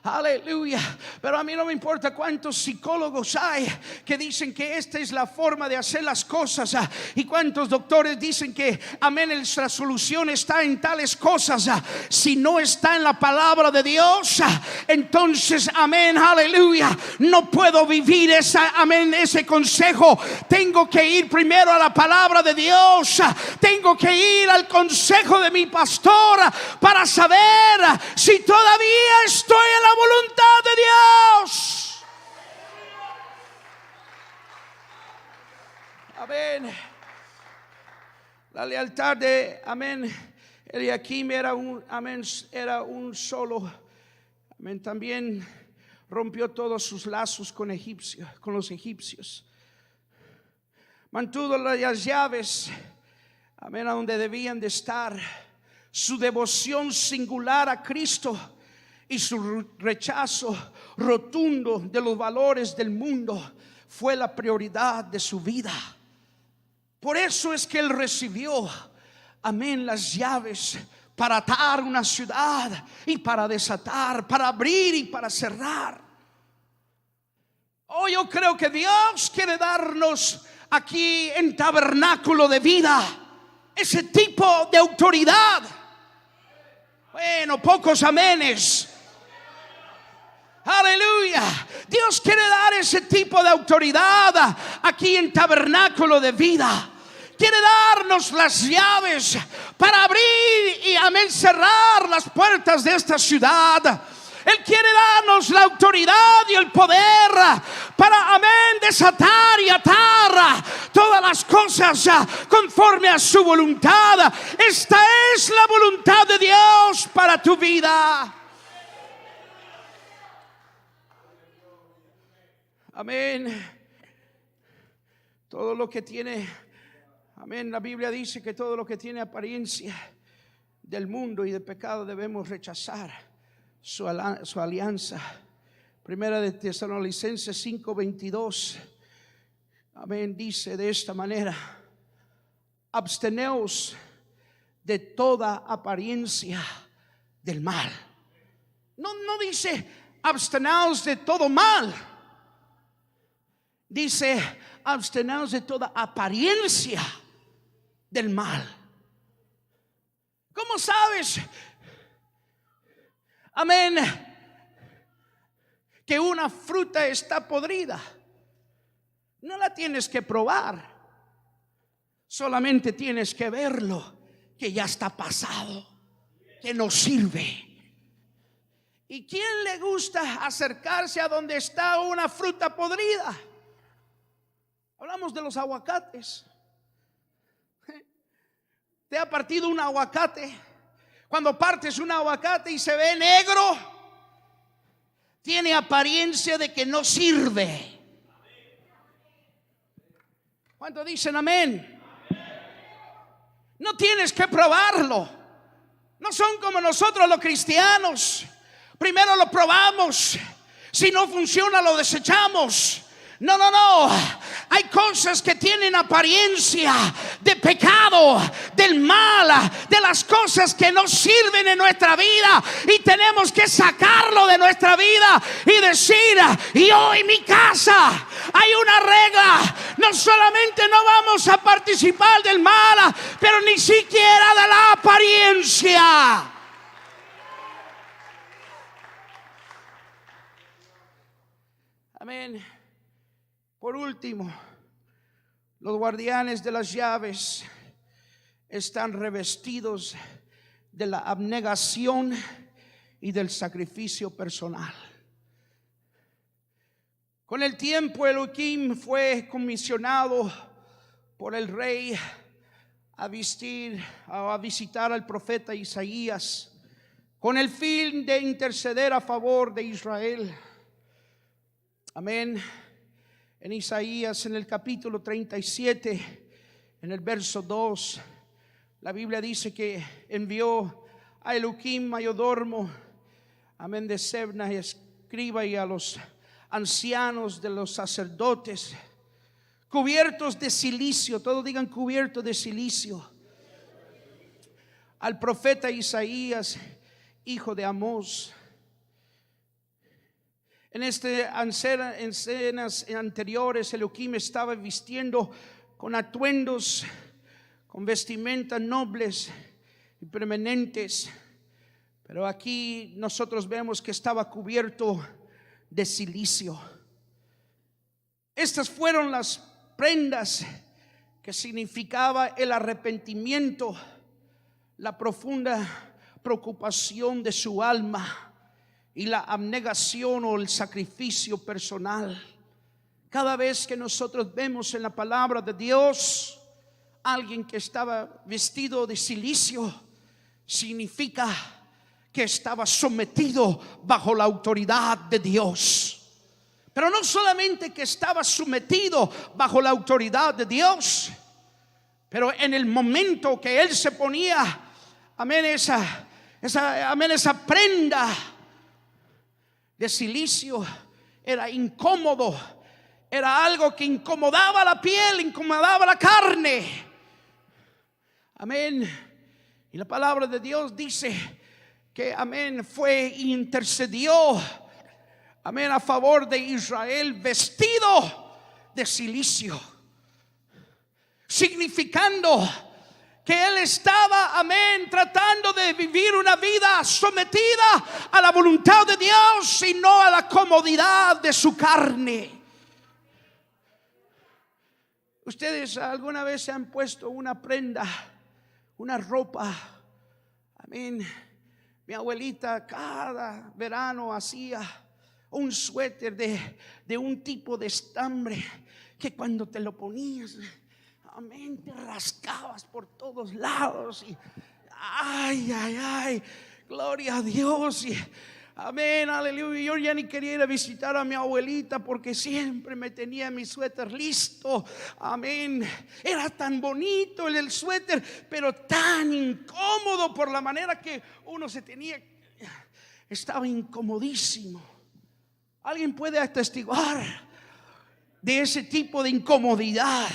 Aleluya. Pero a mí no me importa cuántos psicólogos hay que dicen que esta es la forma de hacer las cosas, y cuántos doctores dicen que amén, la solución está en tales cosas. Si no está en la palabra de Dios, entonces amén, aleluya, no puedo vivir ese consejo. Tengo que ir primero a la palabra de Dios. Tengo que ir al consejo de mi pastor para saber si todavía estoy en la voluntad de Dios. Amén. La lealtad de amén Eliakim era un solo. Amén. También rompió todos sus lazos con los egipcios. Mantuvo las llaves, amén, a donde debían de estar. Su devoción singular a Cristo y su rechazo rotundo de los valores del mundo fue la prioridad de su vida. Por eso es que él recibió, amén, las llaves para atar una ciudad y para desatar, para abrir y para cerrar. Oh, yo creo que Dios quiere darnos aquí en Tabernáculo de Vida ese tipo de autoridad. Bueno, pocos amenes. Aleluya. Dios quiere dar ese tipo de autoridad aquí en Tabernáculo de Vida. Quiere darnos las llaves para abrir y amén, cerrar las puertas de esta ciudad. Él quiere darnos la autoridad y el poder para amén, desatar y atar todas las cosas conforme a su voluntad. Esta es la voluntad de Dios para tu vida. Amén. Todo lo que tiene, amén, la Biblia dice que todo lo que tiene apariencia del mundo y de pecado debemos rechazar su alianza. Primera de Tesalonicenses 5:22. Amén, dice de esta manera: absteneos de toda apariencia del mal. No dice absteneos de todo mal. Dice absteneos de toda apariencia del mal. ¿Cómo sabes, amén, que una fruta está podrida? No la tienes que probar, solamente tienes que verlo, que ya está pasado, que no sirve. ¿Y quién le gusta acercarse a donde está una fruta podrida? Hablamos de los aguacates. ¿Te ha partido un aguacate? Cuando partes un aguacate y se ve negro, tiene apariencia de que no sirve. ¿Cuántos dicen amén? No tienes que probarlo. No son como nosotros los cristianos. Primero lo probamos. Si no funciona, lo desechamos. No. Hay cosas que tienen apariencia de pecado, del mal, de las cosas que no sirven en nuestra vida, y tenemos que sacarlo de nuestra vida y decir: yo en mi casa hay una regla. No solamente no vamos a participar del mal, pero ni siquiera de la apariencia. Amén. Por último, los guardianes de las llaves están revestidos de la abnegación y del sacrificio personal. Con el tiempo, Elohim fue comisionado por el rey a visitar al profeta Isaías con el fin de interceder a favor de Israel. Amén. En Isaías, en el capítulo 37, en el verso 2, la Biblia dice que envió a Elohim mayordomo, amén, de Sebna y escriba, y a los ancianos de los sacerdotes, cubiertos de cilicio. Todos digan: cubiertos de cilicio. Al profeta Isaías, hijo de Amós. En escenas anteriores, Elohim estaba vistiendo con atuendos, con vestimentas nobles y preeminentes, pero aquí nosotros vemos que estaba cubierto de cilicio. Estas fueron las prendas que significaba el arrepentimiento, la profunda preocupación de su alma y la abnegación o el sacrificio personal. Cada vez que nosotros vemos en la palabra de Dios alguien que estaba vestido de cilicio, significa que estaba sometido bajo la autoridad de Dios. Pero no solamente que estaba sometido bajo la autoridad de Dios, pero en el momento que él se ponía, amén, esa prenda de cilicio, era incómodo, era algo que incomodaba la piel, incomodaba la carne. Amén. Y la palabra de Dios dice que, amén, intercedió, amén, a favor de Israel vestido de cilicio, significando que él estaba, amén, tratando de vivir una vida sometida a la voluntad de Dios y no a la comodidad de su carne. ¿Ustedes alguna vez se han puesto una prenda, una ropa? Amén. Mi abuelita cada verano hacía un suéter de un tipo de estambre que cuando te lo ponías, amén, te rascabas por todos lados y ay, gloria a Dios. Y amén, aleluya. Yo ya ni quería ir a visitar a mi abuelita porque siempre me tenía mi suéter listo. Amén. Era tan bonito el suéter, pero tan incómodo por la manera que uno se tenía. Estaba incomodísimo. Alguien puede atestiguar de ese tipo de incomodidad.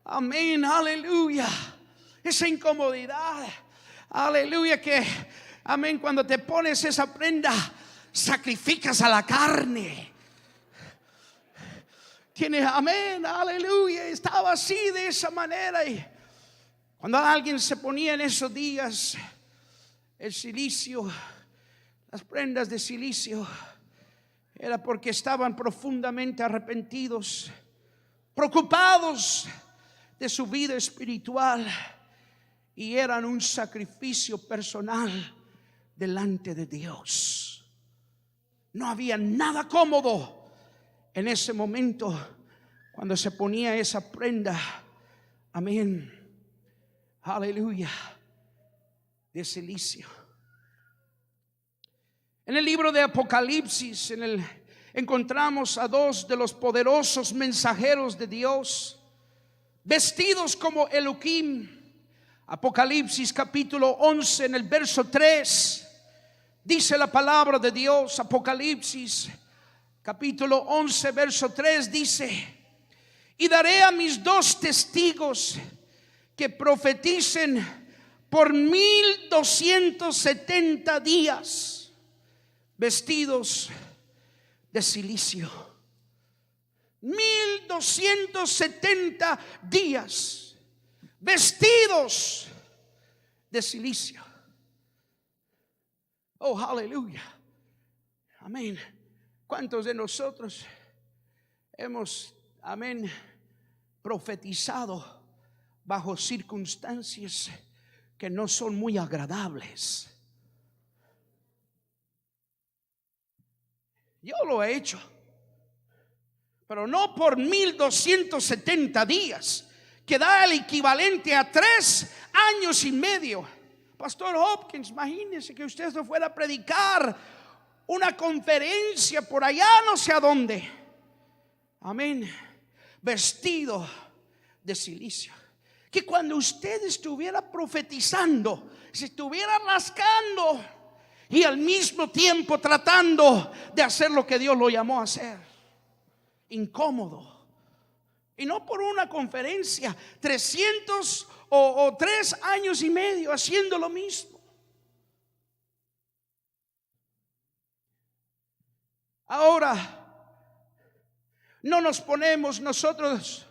Amén, aleluya. Esa incomodidad, aleluya, que, amén, cuando te pones esa prenda, sacrificas a la carne. Tienes, amén, aleluya. Estaba así, de esa manera. Y cuando alguien se ponía en esos días el cilicio, las prendas de cilicio, era porque estaban profundamente arrepentidos, preocupados de su vida espiritual, y eran un sacrificio personal delante de Dios. No había nada cómodo en ese momento cuando se ponía esa prenda, amén, aleluya, de cilicio. En el libro de Apocalipsis, encontramos a dos de los poderosos mensajeros de Dios, vestidos como Elohim. Apocalipsis capítulo 11, en el verso 3, dice la palabra de Dios. Apocalipsis capítulo 11, verso 3 dice: y daré a mis 2 testigos que profeticen por 1270 días, vestidos de cilicio. 1270 días, vestidos de cilicio. Oh, aleluya. Amén. ¿Cuántos de nosotros hemos, amén, profetizado bajo circunstancias que no son muy agradables? Yo lo he hecho, pero no por 1270 días, que da el equivalente a 3 años y medio. Pastor Hopkins, imagínese que usted se fuera a predicar una conferencia por allá, no sé a dónde. Amén. Vestido de cilicio. Que cuando usted estuviera profetizando, se estuviera rascando y al mismo tiempo tratando de hacer lo que Dios lo llamó a hacer. Incómodo. Y no por una conferencia, 300 o 3 años y medio haciendo lo mismo. Ahora, no nos ponemos nosotros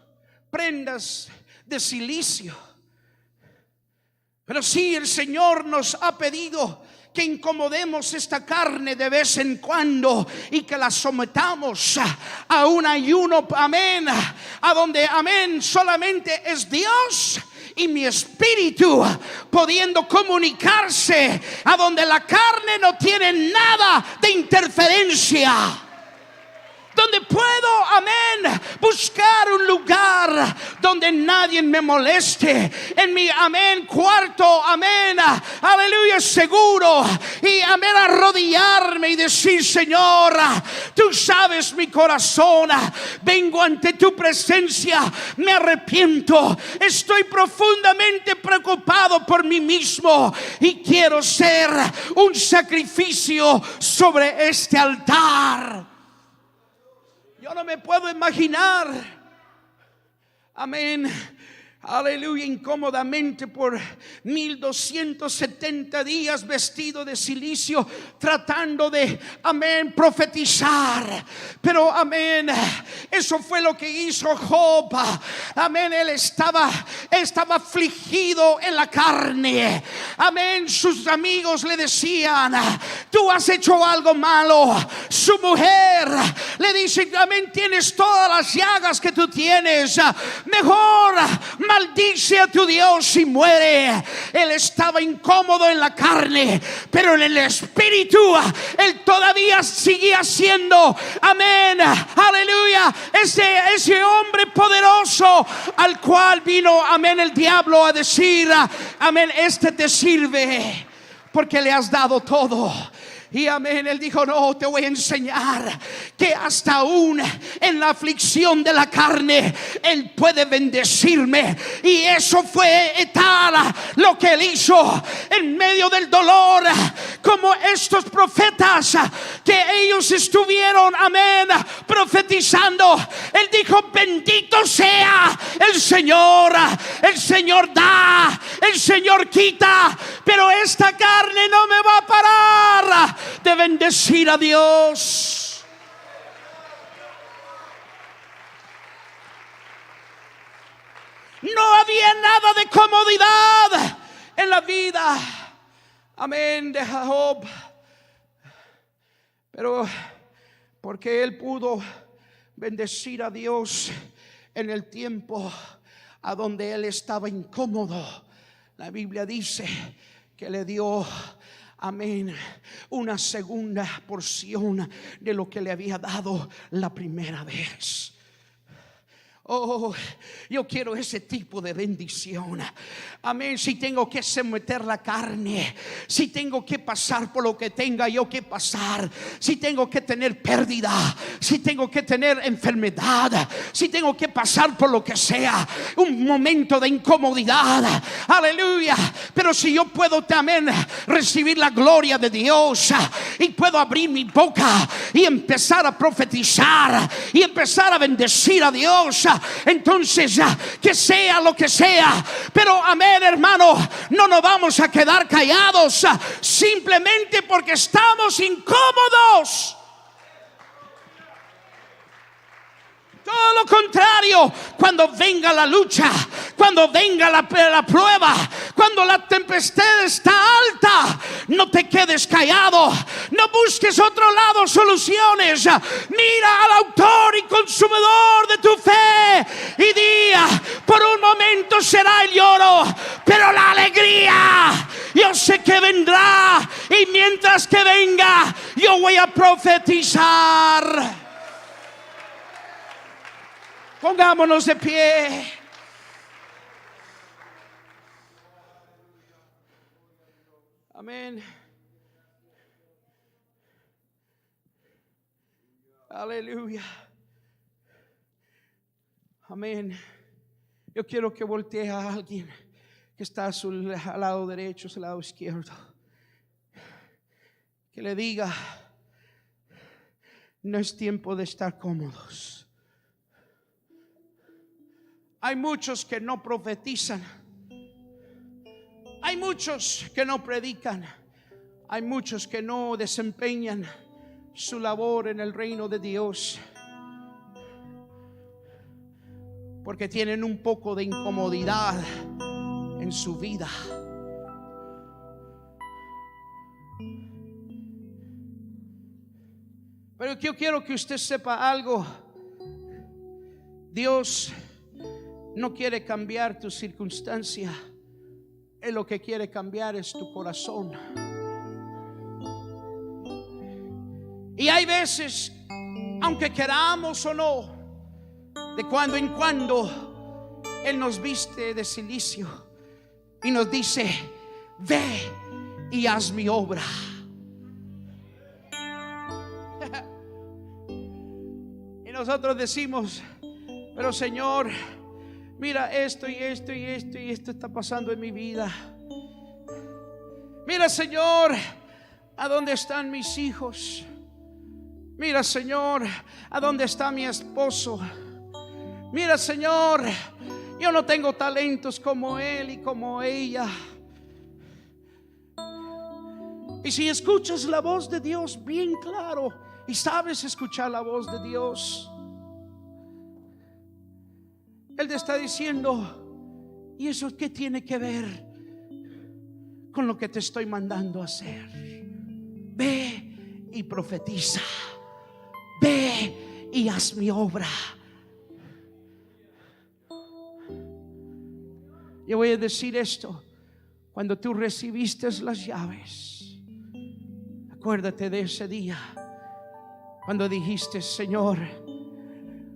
prendas de cilicio, pero sí el Señor nos ha pedido que incomodemos esta carne de vez en cuando y que la sometamos a un ayuno, amén, a donde, amén, solamente es Dios y mi espíritu pudiendo comunicarse, a donde la carne no tiene nada de interferencia, donde puedo, amén, buscar un lugar donde nadie me moleste, en mi, amén, cuarto, amén, aleluya, seguro, y amén, arrodillarme y decir: Señor, tú sabes mi corazón, vengo ante tu presencia, me arrepiento, estoy profundamente preocupado por mí mismo y quiero ser un sacrificio sobre este altar. Yo no me puedo imaginar, amén, aleluya, incómodamente por 1270 días vestido de cilicio, tratando de, amén, profetizar. Pero, amén, eso fue lo que hizo Job. Amén, él estaba afligido en la carne. Amén, sus amigos le decían: tú has hecho algo malo. Su mujer le dice: amén, tienes todas las llagas que tú tienes, mejor maldice a tu Dios y muere. Él estaba incómodo en la carne, pero en el espíritu él todavía seguía siendo, amén, aleluya, ese hombre poderoso al cual vino, amén, el diablo a decir: amén, este te sirve porque le has dado todo. Y amén, él dijo: no, te voy a enseñar que hasta aún en la aflicción de la carne él puede bendecirme. Y eso fue tal lo que él hizo en medio del dolor, como estos profetas que ellos estuvieron, amén, profetizando. Él dijo: bendito sea el Señor da, el Señor quita, pero esta carne no me va a parar de bendecir a Dios. No había nada de comodidad en la vida, amén, de Job, pero porque él pudo bendecir a Dios en el tiempo a donde él estaba incómodo, la Biblia dice que le dio, amén, una segunda porción de lo que le había dado la primera vez. Oh, yo quiero ese tipo de bendición. Amén. Si tengo que someter la carne, si tengo que pasar por lo que tenga yo que pasar, si tengo que tener pérdida, si tengo que tener enfermedad, si tengo que pasar por lo que sea, un momento de incomodidad, aleluya, pero si yo puedo también recibir la gloria de Dios y puedo abrir mi boca y empezar a profetizar y empezar a bendecir a Dios, entonces que sea lo que sea, pero amén, hermano, no nos vamos a quedar callados simplemente porque estamos incómodos. Todo lo contrario, cuando venga la lucha, cuando venga la prueba, cuando la tempestad está alta, no te quedes callado, no busques otro lado soluciones. Mira al autor y consumidor de tu fe y di: por un momento será el lloro, pero la alegría yo sé que vendrá, y mientras que venga yo voy a profetizar. Pongámonos de pie. Amén. Aleluya. Amén. Yo quiero que voltee a alguien que está al lado derecho, al lado izquierdo, que le diga: no es tiempo de estar cómodos. Hay muchos que no profetizan, hay muchos que no predican, hay muchos que no desempeñan su labor en el reino de Dios porque tienen un poco de incomodidad en su vida. Pero yo quiero que usted sepa algo: Dios no quiere cambiar tu circunstancia, Él lo que quiere cambiar es tu corazón. Y hay veces, aunque queramos o no, de cuando en cuando Él nos viste de silicio y nos dice: ve y haz mi obra. Y nosotros decimos: pero Señor, mira esto y esto y esto y esto está pasando en mi vida. Mira, Señor, ¿a dónde están mis hijos? Mira, Señor, ¿a dónde está mi esposo? Mira, Señor, yo no tengo talentos como él y como ella. Y si escuchas la voz de Dios bien claro y sabes escuchar la voz de Dios, Él te está diciendo: ¿y eso qué tiene que ver con lo que te estoy mandando a hacer? Ve y profetiza, ve y haz mi obra. Yo voy a decir esto: cuando tú recibiste las llaves, acuérdate de ese día cuando dijiste: Señor,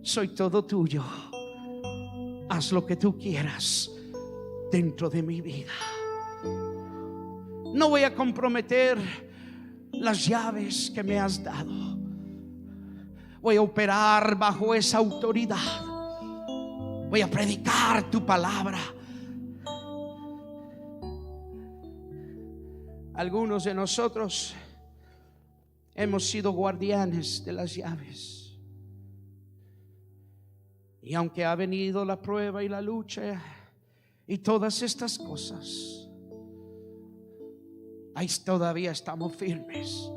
soy todo tuyo, haz lo que tú quieras dentro de mi vida. No voy a comprometer las llaves que me has dado. Voy a operar bajo esa autoridad. Voy a predicar tu palabra. Algunos de nosotros hemos sido guardianes de las llaves. Y aunque ha venido la prueba y la lucha y todas estas cosas, ahí todavía estamos firmes,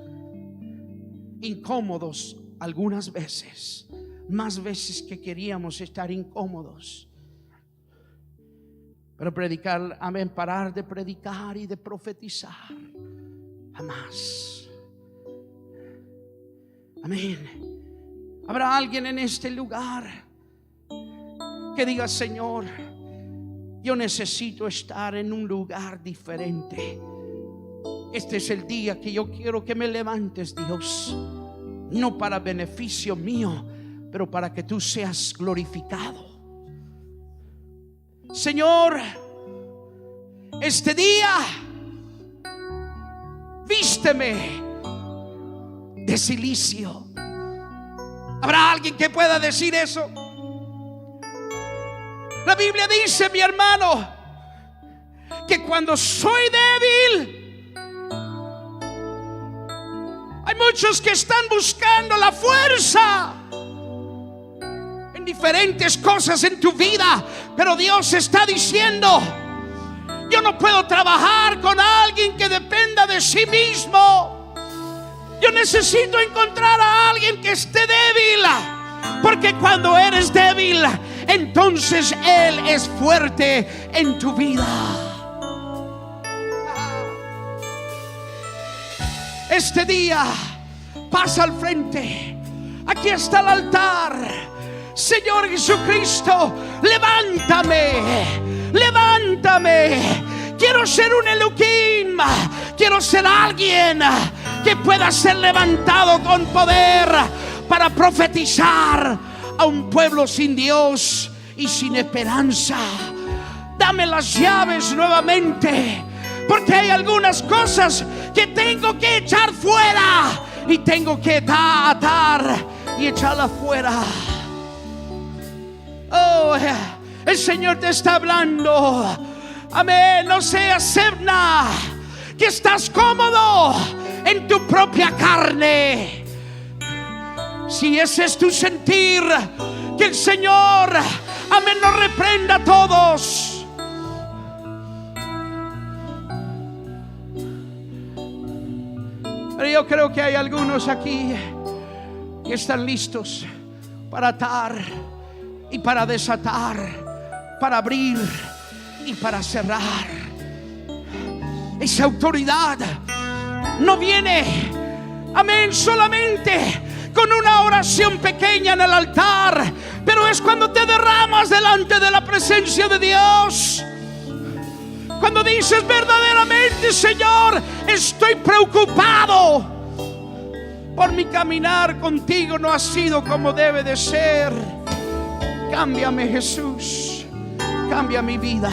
incómodos algunas veces, más veces que queríamos estar incómodos. Pero predicar, amén, parar de predicar y de profetizar, jamás. Amén. Habrá alguien en este lugar que diga: Señor, yo necesito estar en un lugar diferente. Este es el día que yo quiero que me levantes, Dios, no para beneficio mío, pero para que tú seas glorificado. Señor, este día vísteme de cilicio. ¿Habrá alguien que pueda decir eso? La Biblia dice, mi hermano, que cuando soy débil, hay muchos que están buscando la fuerza en diferentes cosas en tu vida, pero Dios está diciendo: yo no puedo trabajar con alguien que dependa de sí mismo. Yo necesito encontrar a alguien que esté débil, porque cuando eres débil, entonces Él es fuerte en tu vida. Este día pasa al frente. Aquí está el altar. Señor Jesucristo, levántame, levántame. Quiero ser un Elohim. Quiero ser alguien que pueda ser levantado con poder para profetizar a un pueblo sin Dios y sin esperanza. Dame las llaves nuevamente, porque hay algunas cosas que tengo que echar fuera y tengo que atar y echarla fuera. Oh, el Señor te está hablando. Amén. No seas Sebna, que estás cómodo en tu propia carne. Si ese es tu sentir, que el Señor, amén, nos reprenda a todos. Pero yo creo que hay algunos aquí que están listos para atar y para desatar, para abrir y para cerrar. Esa autoridad no viene, amén, solamente con una oración pequeña en el altar, pero es cuando te derramas delante de la presencia de Dios. Cuando dices verdaderamente: Señor, estoy preocupado por mi caminar contigo, no ha sido como debe de ser. Cámbiame, Jesús, cambia mi vida.